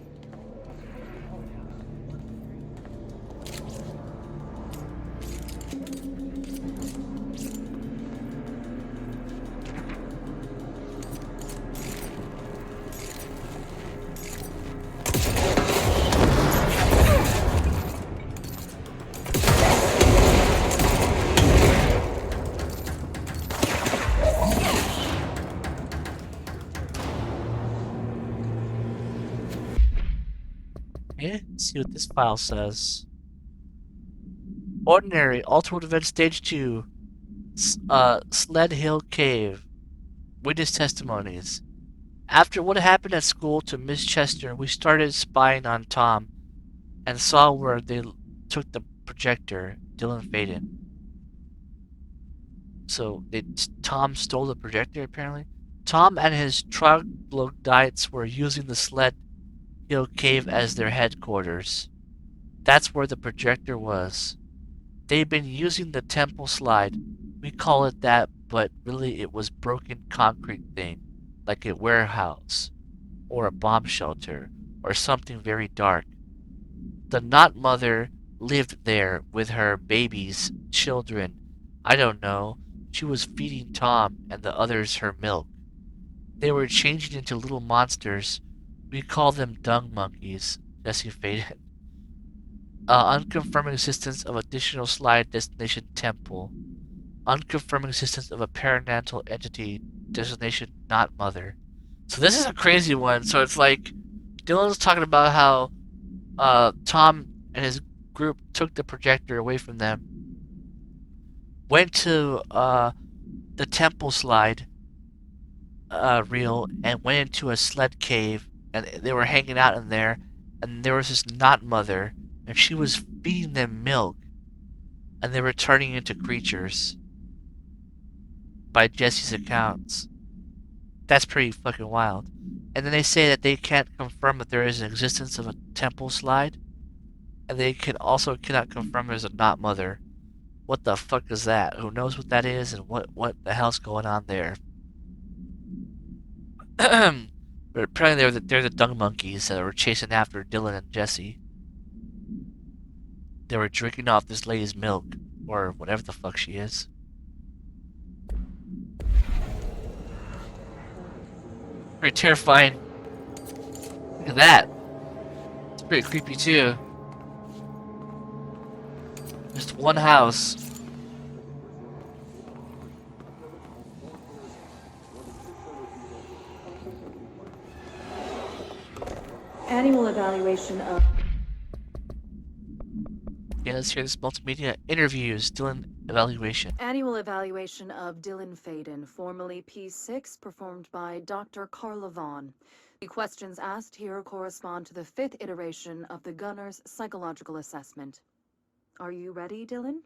Okay, let's see what this file says. Ordinary, Altered Event Stage 2, Sled Hill Cave. Witness testimonies. After what happened at school to Miss Chester, we started spying on Tom and saw where they took the projector, Dylan Faden. So, Tom stole the projector, apparently? Tom and his troglodytes were using the Sled Hill Cave as their headquarters. That's where the projector was. They've been using the temple slide. We call it that, but really it was broken concrete thing, like a warehouse, or a bomb shelter, or something very dark. The Not Mother lived there with her babies, children. I don't know. She was feeding Tom and the others her milk. They were changing into little monsters. We call them dung monkeys, Jesse Faden. Unconfirming existence of additional slide destination temple. Unconfirming existence of a perinatal entity destination not mother. So this is a crazy one. So it's like Dylan's talking about how Tom and his group took the projector away from them, went to the temple slide reel and went into a sled cave, and they were hanging out in there, and there was this not mother, and she was feeding them milk, and they were turning into creatures by Jesse's accounts. That's pretty fucking wild. And then they say that they can't confirm that there is an existence of a temple slide, and they cannot confirm there's a not mother. What the fuck is that? Who knows what that is, and what the hell's going on there? But apparently they're the dung monkeys that were chasing after Dylan and Jesse. They were drinking off this lady's milk, or whatever the fuck she is. Pretty terrifying. Look at that. It's pretty creepy too. Just one house. Annual evaluation of... Yeah, let's hear this multimedia interviews. Dylan evaluation. Annual evaluation of Dylan Faden, formerly P6, performed by Dr. Carla Vaughn. The questions asked here correspond to the 5th iteration of the Gunner's psychological assessment. Are you ready, Dylan?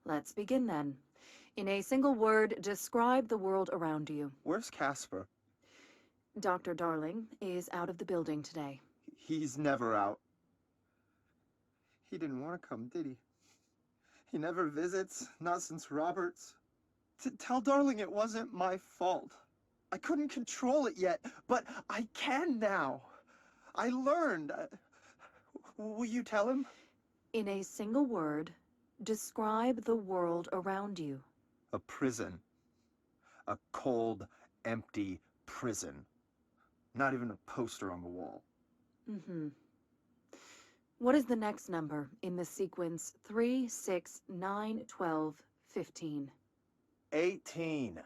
Let's begin then. In a single word, describe the world around you. Where's Casper? Dr. Darling is out of the building today. He's never out. He didn't want to come, did he? He never visits, not since Roberts. Tell Darling it wasn't my fault. I couldn't control it yet, but I can now. I learned. Will you tell him? In a single word, describe the world around you. A prison. A cold, empty prison. Not even a poster on the wall. Mm-hmm. What is the next number in the sequence 3, 6, 9, 12, 15? 18.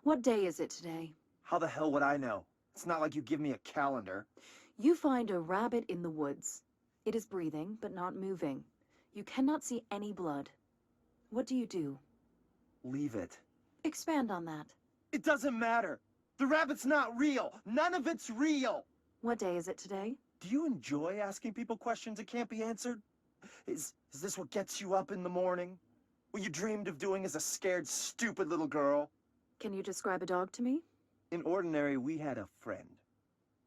What day is it today? How the hell would I know? It's not like you give me a calendar. You find a rabbit in the woods. It is breathing, but not moving. You cannot see any blood. What do? Leave it. Expand on that. It doesn't matter. The rabbit's not real. None of it's real. What day is it today? Do you enjoy asking people questions that can't be answered? Is this what gets you up in the morning? What you dreamed of doing as a scared, stupid little girl? Can you describe a dog to me? In Ordinary, we had a friend.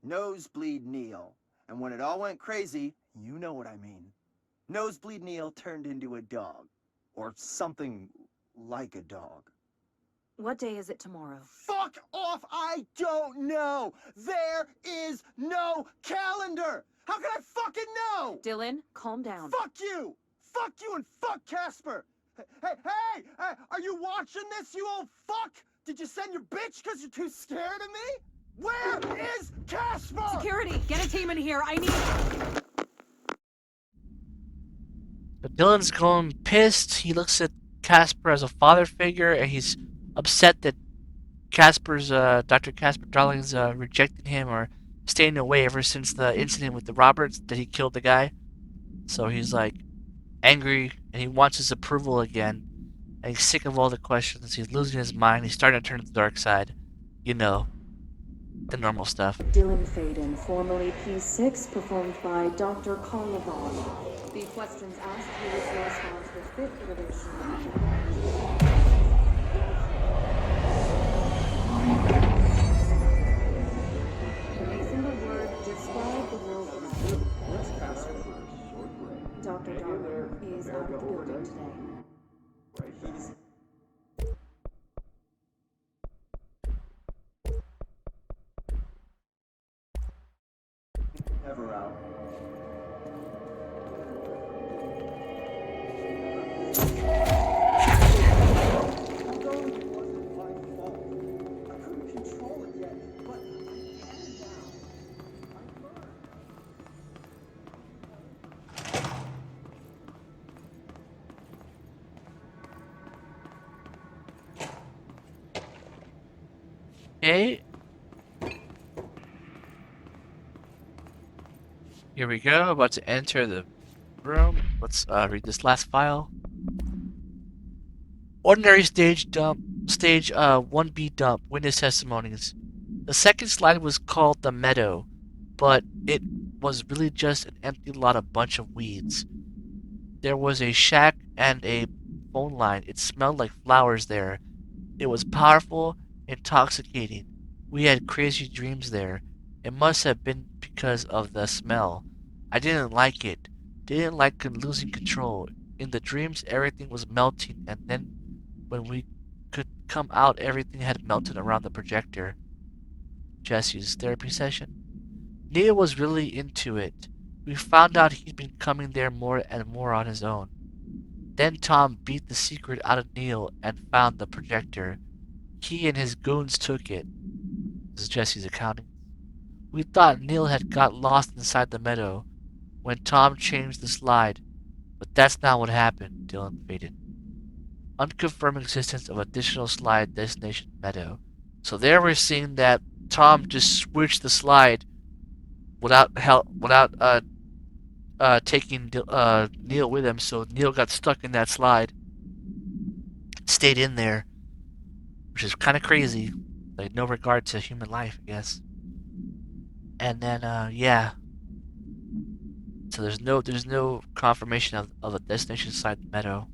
Nosebleed Neil. And when it all went crazy, you know what I mean. Nosebleed Neil turned into a dog. Or something like a dog. What day is it tomorrow? Fuck off! I don't know! There is no calendar! How can I fucking know? Dylan, calm down. Fuck you! Fuck you and fuck Casper! Hey! Are you watching this, you old fuck? Did you send your bitch because you're too scared of me? Where is Casper? Security, get a team in here. I need... But Dylan's going pissed. He looks at Casper as a father figure, and he's upset that Dr. Casper Darling's rejecting him or staying away ever since the incident with the Roberts that he killed the guy. So he's like angry, and he wants his approval again. And he's sick of all the questions. He's losing his mind. He's starting to turn to the dark side. You know, the normal stuff. Dylan Faden, formerly P6, performed by Dr. Carnivon. The questions asked here is your response with fifth relation. In a single word, describe the world around you. What's Casper? Dr. Darling is out of the building today. Never out. Okay. Here we go. About to enter the room. Let's read this last file. Ordinary stage dump. Stage 1B dump. Witness testimonies. The second slide was called the meadow, but it was really just an empty lot of bunch of weeds. There was a shack and a phone line. It smelled like flowers there. It was powerful, intoxicating. We had crazy dreams there. It must have been because of the smell. I didn't like it. Didn't like losing control. In the dreams, everything was melting, and then when we could come out, everything had melted around the projector. Jesse's therapy session. Neil was really into it. We found out he'd been coming there more and more on his own. Then Tom beat the secret out of Neil and found the projector. He and his goons took it. This is Jesse's accounting. We thought Neil had got lost inside the meadow when Tom changed the slide, but that's not what happened, Dylan faded. Unconfirmed existence of additional slide destination meadow. So there we're seeing that Tom just switched the slide without taking Neil with him, so Neil got stuck in that slide, stayed in there, which is kind of crazy. Like no regard to human life, I guess. And then yeah. So there's no confirmation of a destination side meadow.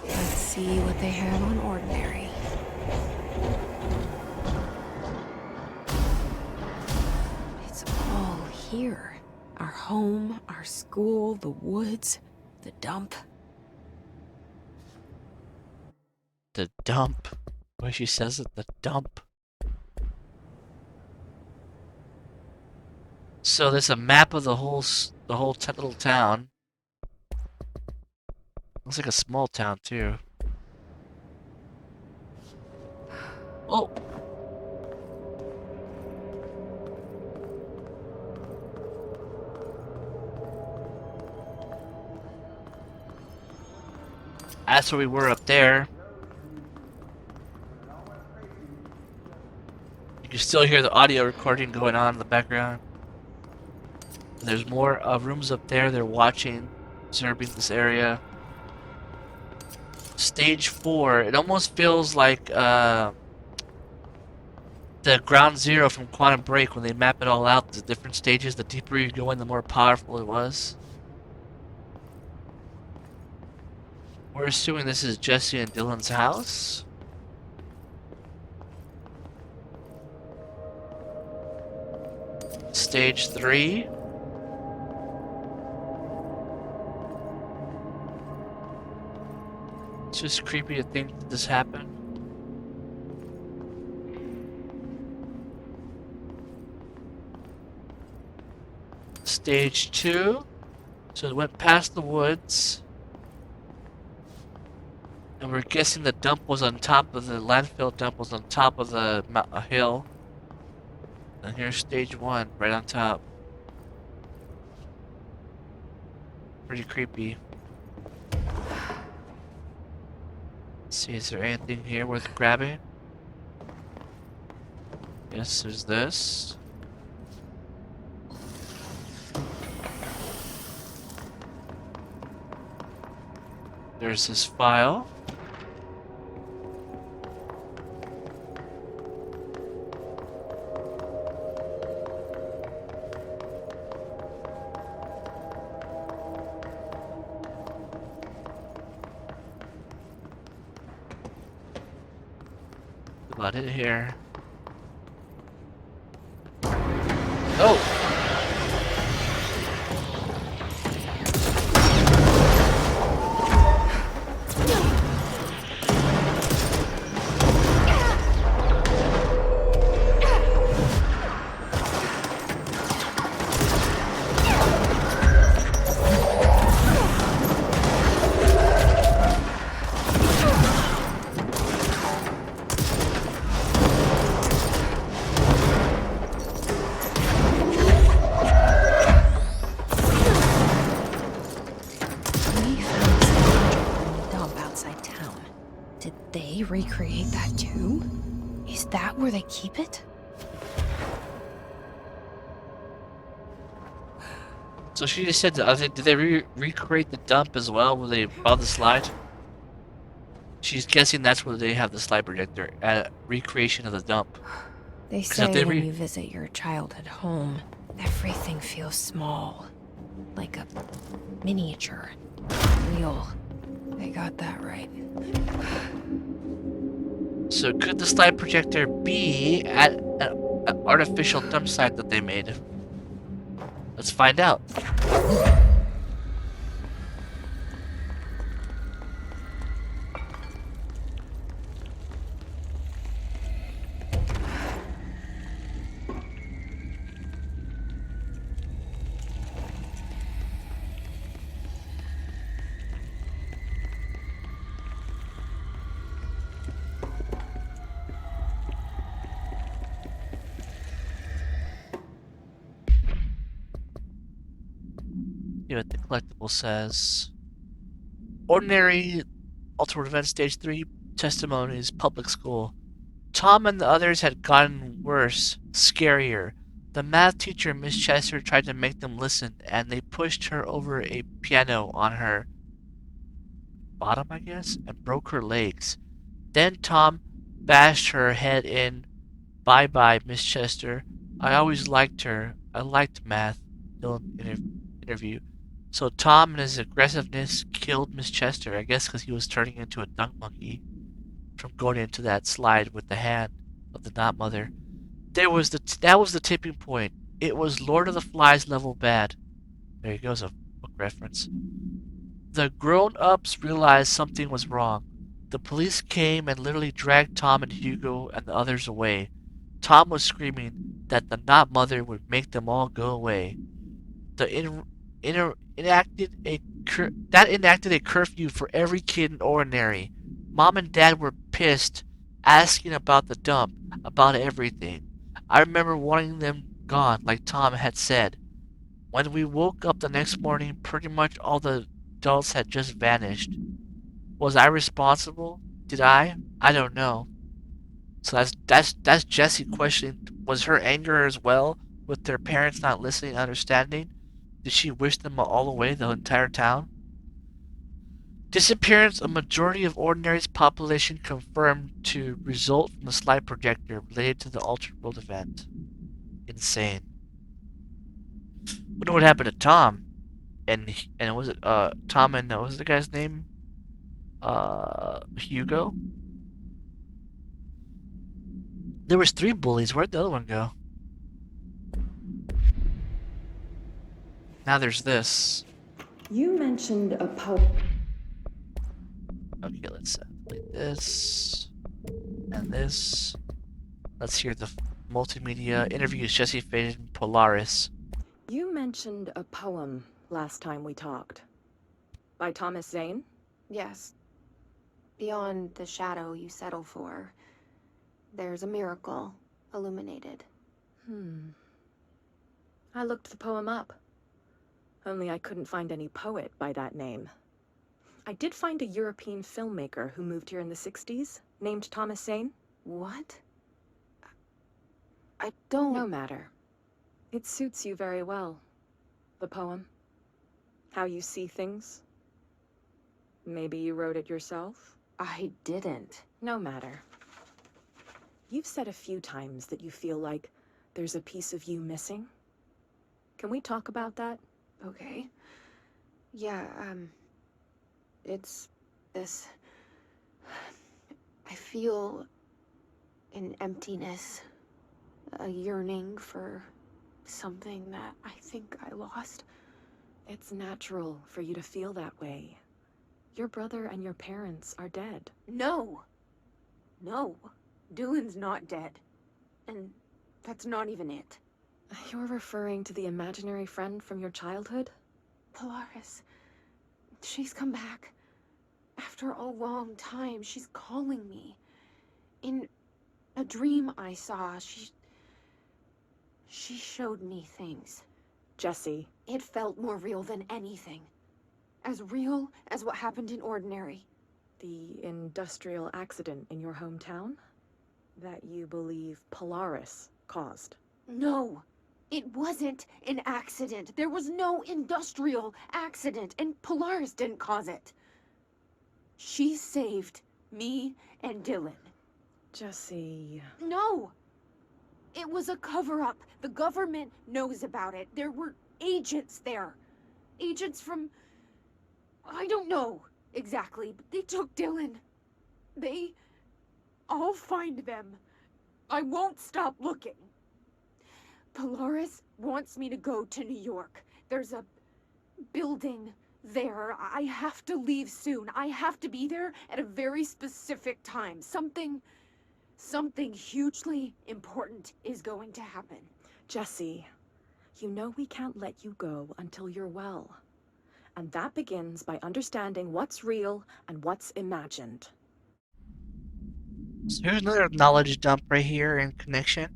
Let's see what they have on Ordinary. It's all here. Our home, our school, the woods, the dump. The dump. Where she says it, the dump. So there's a map of the whole little town. Looks like a small town too. Oh. That's where we were up there. You can still hear the audio recording going on in the background. There's more rooms up there. They're watching, observing this area. Stage 4. It almost feels like the Ground Zero from Quantum Break when they map it all out, the different stages. The deeper you go in, the more powerful it was. We're assuming this is Jesse and Dylan's house. Stage 3. It's just creepy to think that this happened. Stage 2. So it went past the woods. And we're guessing the dump was on top of the landfill dump was on top of the hill. And here's stage 1, right on top. Pretty creepy. Let's see, is there anything here worth grabbing? Yes, there's this. There's this file. About it here. Oh! Recreate that too? Is that where they keep it? So she just said that, did they recreate the dump as well when they bought the slide? She's guessing that's where they have the slide projector, recreation of the dump. They say when you visit your childhood home, everything feels small. Like a miniature. Real. They got that right. So could the slide projector be at an artificial dump site that they made? Let's find out. See what the collectible says. Ordinary Ultimate Event Stage 3 testimonies, public school. Tom and the others had gotten worse, scarier. The math teacher, Miss Chester, tried to make them listen, and they pushed her over a piano on her bottom, I guess, and broke her legs. Then Tom bashed her head in. Bye-bye, Miss Chester. I always liked her. I liked math. Dylan interview. So Tom, in his aggressiveness, killed Miss Chester, I guess because he was turning into a dung monkey from going into that slide with the hand of the Not Mother. That was the tipping point. It was Lord of the Flies level bad. There you goes a book reference. The grown-ups realized something was wrong. The police came and literally dragged Tom and Hugo and the others away. Tom was screaming that the Not Mother would make them all go away. The that enacted a curfew for every kid in Ordinary. Mom and Dad were pissed, asking about the dump, about everything. I remember wanting them gone, like Tom had said. When we woke up the next morning, pretty much all the adults had just vanished. Was I responsible? Did I? I don't know. So that's Jessie questioning. Was her anger as well with their parents not listening and understanding? Did she wish them all away, the entire town? Disappearance of majority of Ordinary's population confirmed to result from the slide projector related to the Altered World event. Insane. Wonder what happened to Tom. And was it Tom and what was the guy's name? Hugo? There was 3 bullies. Where'd the other one go? Now there's this. You mentioned a Okay, let's play this and this. Let's hear the multimedia interviews Jesse Faden and Polaris. You mentioned a poem last time we talked. By Thomas Zane? Yes. Beyond the shadow you settle for, there's a miracle illuminated. I looked the poem up. Only I couldn't find any poet by that name. I did find a European filmmaker who moved here in the 60s, named Thomas Zane. What? I don't... No matter. It suits you very well. The poem. How you see things. Maybe you wrote it yourself? I didn't. No matter. You've said a few times that you feel like there's a piece of you missing. Can we talk about that? Okay. Yeah, it's this... I feel an emptiness, a yearning for something that I think I lost. It's natural for you to feel that way. Your brother and your parents are dead. No! No. Dylan's not dead. And that's not even it. You're referring to the imaginary friend from your childhood? Polaris. She's come back. After a long time, she's calling me. In a dream I saw, she showed me things. Jessie. It felt more real than anything. As real as what happened in Ordinary. The industrial accident in your hometown? That you believe Polaris caused? No! It wasn't an accident. There was no industrial accident, and Polaris didn't cause it. She saved me and Dylan. Jessie... No! It was a cover-up. The government knows about it. There were agents there. Agents from... I don't know exactly, but they took Dylan. I'll find them. I won't stop looking. Polaris wants me to go to New York. There's a building there. I have to leave soon. I have to be there at a very specific time. Something hugely important is going to happen. Jessie, you know we can't let you go until you're well. And that begins by understanding what's real and what's imagined. So here's another knowledge dump right here in connection.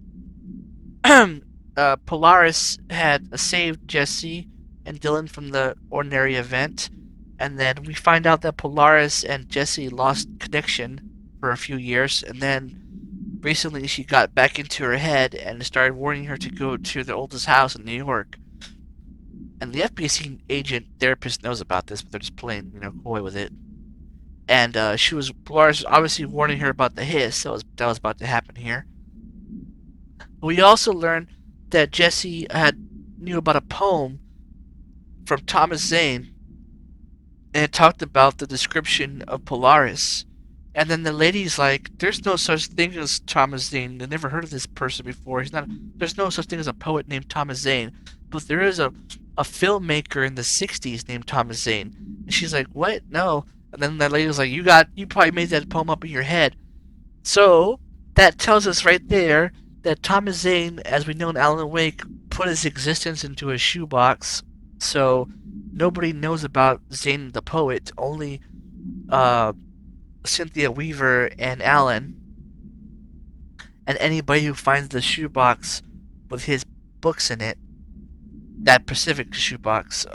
Polaris had saved Jesse and Dylan from the Ordinary event, and then we find out that Polaris and Jesse lost connection for a few years, and then recently she got back into her head and started warning her to go to the oldest house in New York. And the FBC agent therapist knows about this, but they're just playing, coy with it. And Polaris was obviously warning her about the hiss that was about to happen here. We also learned that Jesse knew about a poem from Thomas Zane, and it talked about the description of Polaris. And then the lady's like, "There's no such thing as Thomas Zane. They never heard of this person before. He's not. There's no such thing as a poet named Thomas Zane, but there is a filmmaker in the '60s named Thomas Zane." And she's like, "What? No." And then that lady was like, You probably made that poem up in your head." So that tells us right there that Thomas Zane, as we know in Alan Wake, put his existence into a shoebox. So nobody knows about Zane the poet. Only uh, Cynthia Weaver and Alan, and anybody who finds the shoebox with his books in it. That Pacific shoebox.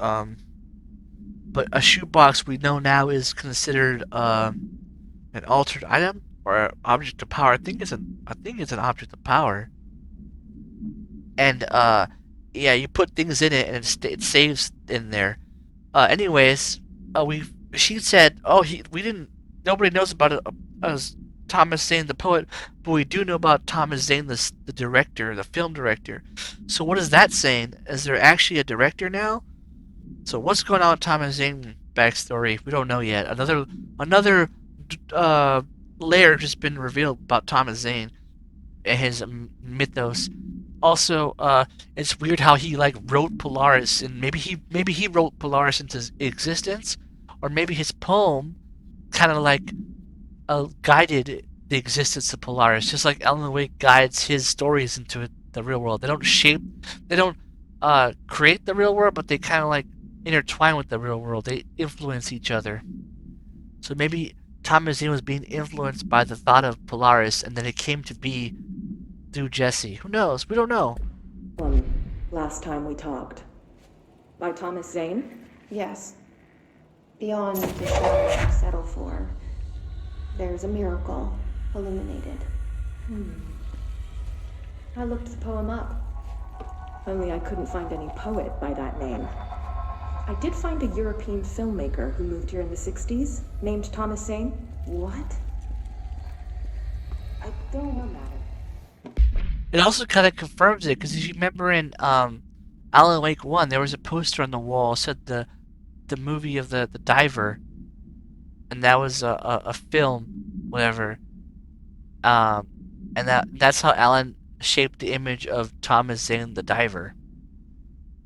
But a shoebox we know now is considered an altered item or an object of power. I think it's an object of power. And yeah, you put things in it and it saves in there. Anyways, she said, "Oh, we didn't. Nobody knows about it as Thomas Zane the poet, but we do know about Thomas Zane the director, the film director. So what is that saying? Is there actually a director now? So what's going on with Thomas Zane backstory? We don't know yet. Another layer just been revealed about Thomas Zane and his mythos. Also, it's weird how he like wrote Polaris, and maybe he wrote Polaris into existence, or maybe his poem kind of like guided the existence of Polaris, just like Alan Wake guides his stories into the real world. They don't create the real world, but they kind of like intertwine with the real world. They influence each other. So maybe Thomas Zane was being influenced by the thought of Polaris, and then it came to be through Jesse. Who knows? We don't know. Last time we talked. By Thomas Zane? Yes. Beyond the shadow we settle for, there's a miracle illuminated. I looked the poem up. Only I couldn't find any poet by that name. I did find a European filmmaker who moved here in the 60s, named Thomas Zane. What? I don't know matter. It also kind of confirms it, because if you remember in Alan Wake 1, there was a poster on the wall that said the movie of the diver, and that was a film, whatever. And that's how Alan shaped the image of Thomas Zane the diver.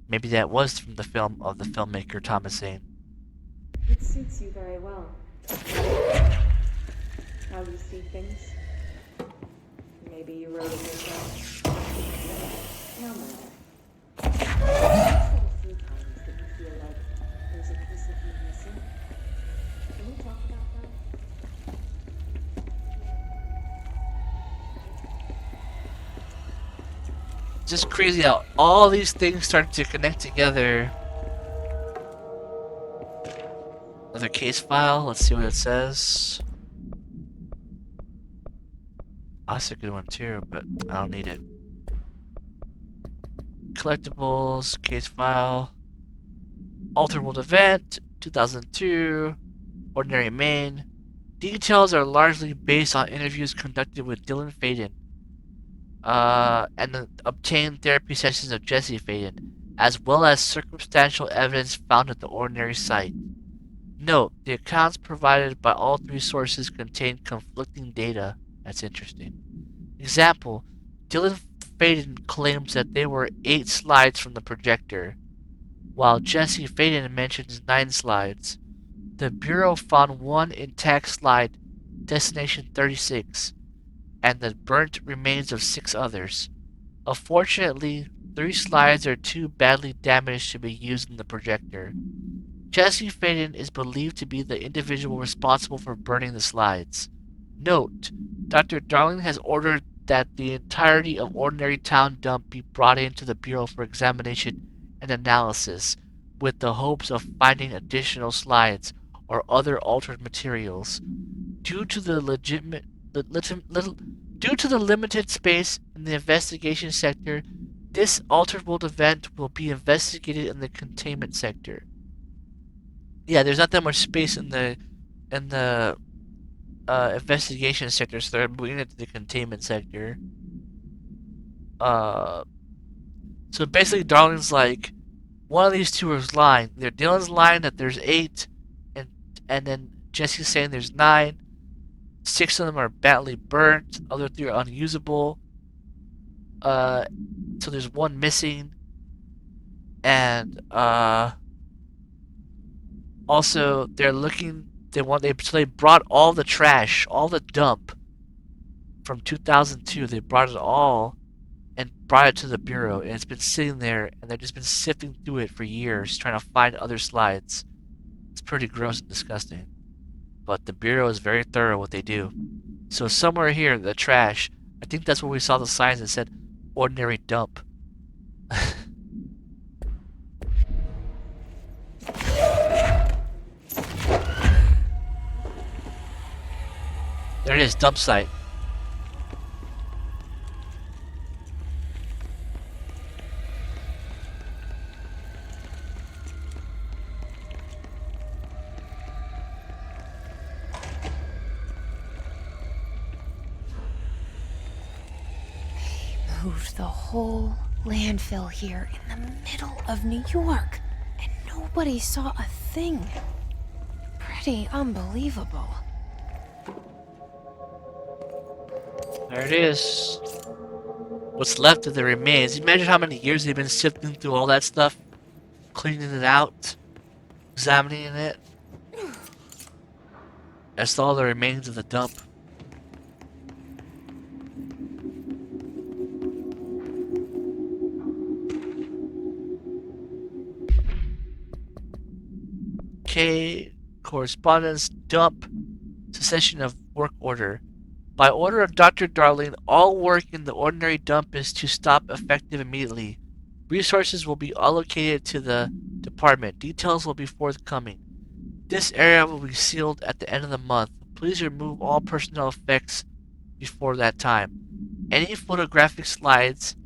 Maybe that was from the film of the filmmaker Thomas Zane. It suits you very well. How you see things. Maybe you wrote it yourself. No matter. I've said a few times that you feel like there's a piece of you missing. Can we talk about that? Just crazy how all these things start to connect together. Another case file. Let's see what it says. That's a good one too, but I don't need it. Collectibles, case file. Altered World Event, 2002. Ordinary Main. Details are largely based on interviews conducted with Dylan Faden. And the obtained therapy sessions of Jesse Faden, as well as circumstantial evidence found at the Ordinary site. Note, the accounts provided by all three sources contain conflicting data. That's interesting. Example, Dylan Faden claims that there were 8 slides from the projector, while Jesse Faden mentions 9 slides. The Bureau found one intact slide, Destination 36, and the burnt remains of 6 others. Unfortunately, 3 slides are too badly damaged to be used in the projector. Jesse Faden is believed to be the individual responsible for burning the slides. Note, Dr. Darling has ordered that the entirety of Ordinary Town Dump be brought into the Bureau for examination and analysis, with the hopes of finding additional slides or other altered materials. Due to the limited space in the investigation sector, this altered world event will be investigated in the containment sector. Yeah, there's not that much space in the investigation sector, so they're moving it to the containment sector. So basically, Darling's like, one of these two is lying. Either Dylan's lying that there's 8, and then Jesse's saying there's 9. 6 of them are badly burnt. Other 3 are unusable. So there's 1 missing. And also they're looking. They brought all the trash, all the dump from 2002. They brought it all and brought it to the bureau, and it's been sitting there, and they've just been sifting through it for years, trying to find other slides. It's pretty gross and disgusting. But the bureau is very thorough what they do. So somewhere here, the trash, I think that's where we saw the signs that said ordinary dump. There it is, dump site. Moved the whole landfill here in the middle of New York, and nobody saw a thing. Pretty unbelievable. There it is. What's left of the remains. Imagine how many years they've been sifting through all that stuff, cleaning it out, examining it. That's all the remains of the dump. Okay, correspondence, dump, cessation of work order. By order of Dr. Darling, all work in the ordinary dump is to stop effective immediately. Resources will be allocated to the department. Details will be forthcoming. This area will be sealed at the end of the month. Please remove all personnel effects before that time. Any photographic slides,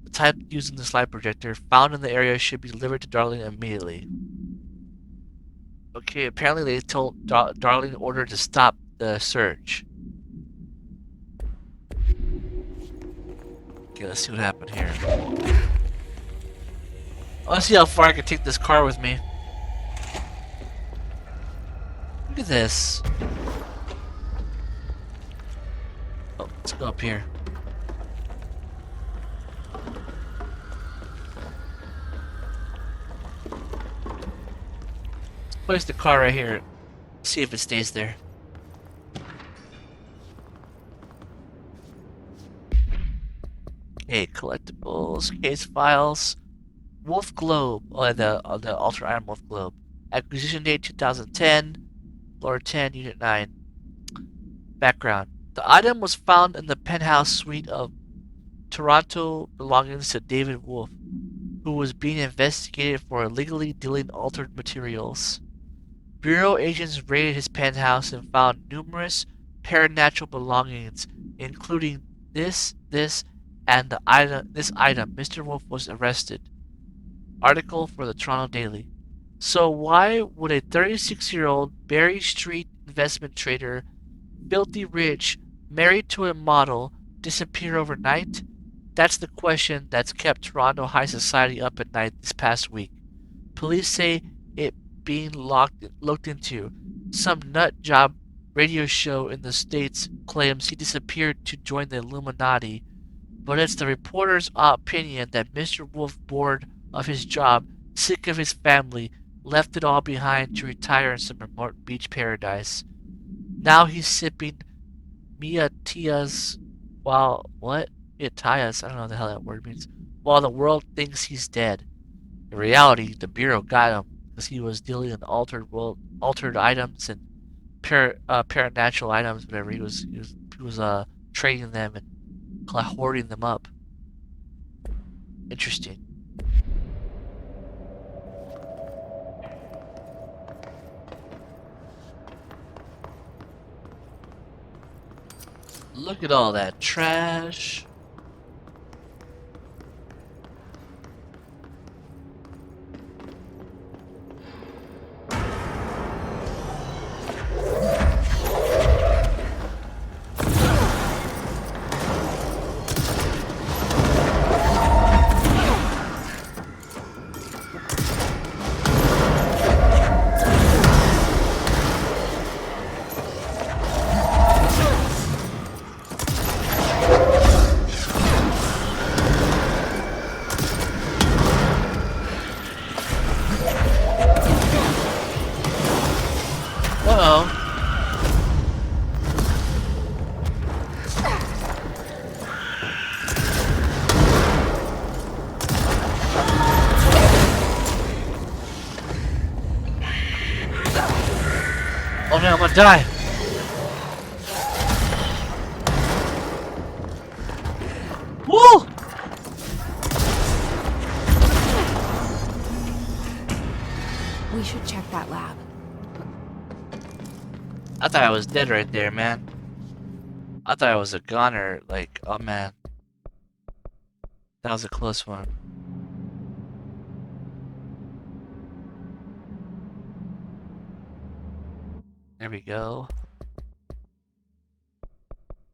the type used in the slide projector, found in the area should be delivered to Darling immediately. Okay, apparently they told Darling order to stop the search. Okay, let's see what happened here. Let's see how far I can take this car with me. Look at this. Oh, let's go up here. Place the car right here. See if it stays there. Okay, collectibles, case files, Wolf Globe, the Ultra Iron Wolf Globe. Acquisition date 2010, floor 10, unit 9. Background. The item was found in the penthouse suite of Toronto belongings to David Wolf, who was being investigated for illegally dealing altered materials. Bureau agents raided his penthouse and found numerous paranatural belongings, including this, and this item. Mr. Wolf was arrested. Article for the Toronto Daily. So why would a 36-year-old Berry Street investment trader, filthy rich, married to a model, disappear overnight? That's the question that's kept Toronto high society up at night this past week. Police say it being looked into. Some nut job radio show in the States claims he disappeared to join the Illuminati, but it's the reporter's opinion that Mr. Wolf, bored of his job, sick of his family, left it all behind to retire in some remote beach paradise. Now he's sipping Miatias while what? Miatias, I don't know what the hell that word means. While the world thinks he's dead. In reality, the Bureau got him because he was dealing in altered items and paranatural items, whatever. He was trading them and hoarding them up. Interesting. Look at all that trash. I'm gonna die. Woo! We should check that lab. I thought I was dead right there, man. I thought I was a goner. Like, oh man. That was a close one. There we go.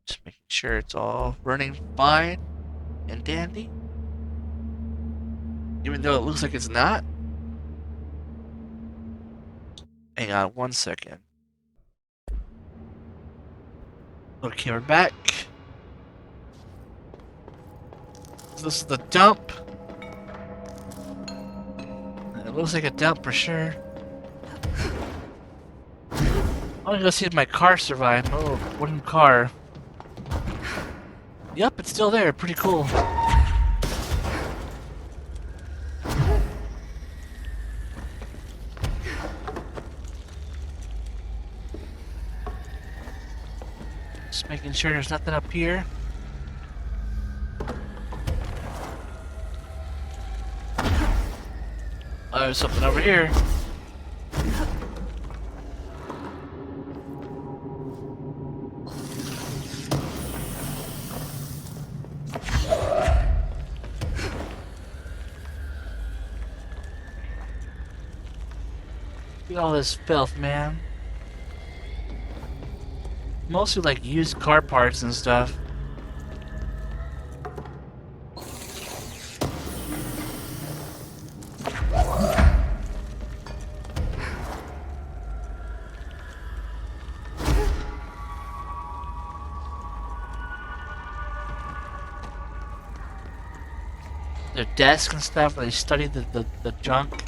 Just making sure it's all running fine and dandy. Even though it looks like it's not. Hang on 1 second. Okay, we're back. This is the dump. It looks like a dump for sure. I'm gonna go see if my car survived. My little wooden car. Yep, it's still there. Pretty cool. Just making sure there's nothing up here. Oh, there's something over here. Look at all this filth, man. Mostly like used car parts and stuff. Their desk and stuff where they study the junk.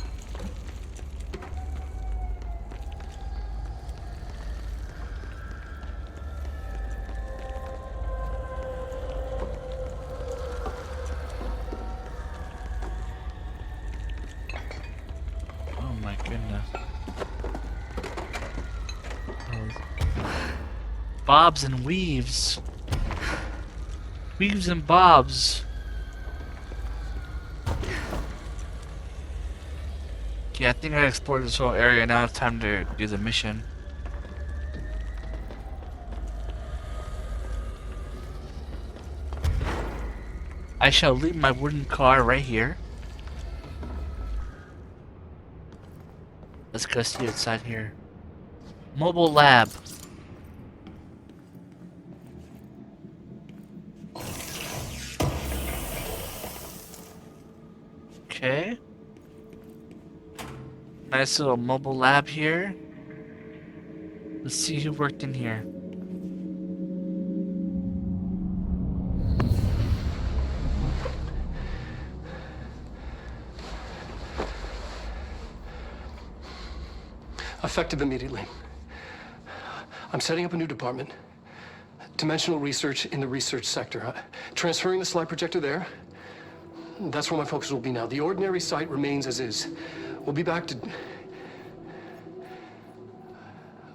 Oh my goodness. Bobs and weaves. Weaves and bobs. Yeah, I think I explored this whole area. Now it's time to do the mission. I shall leave my wooden car right here. Let's go see inside here. Mobile lab. Okay. Nice little mobile lab here. Let's see who worked in here. Effective immediately. I'm setting up a new department. Dimensional research in the research sector. Transferring the slide projector there. That's where my focus will be now. The ordinary site remains as is. We'll be back to...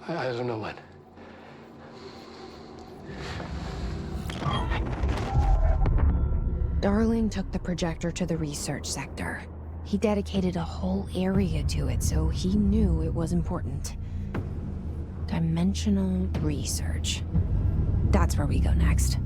I don't know when. Darling took the projector to the research sector. He dedicated a whole area to it, so he knew it was important. Dimensional research. That's where we go next.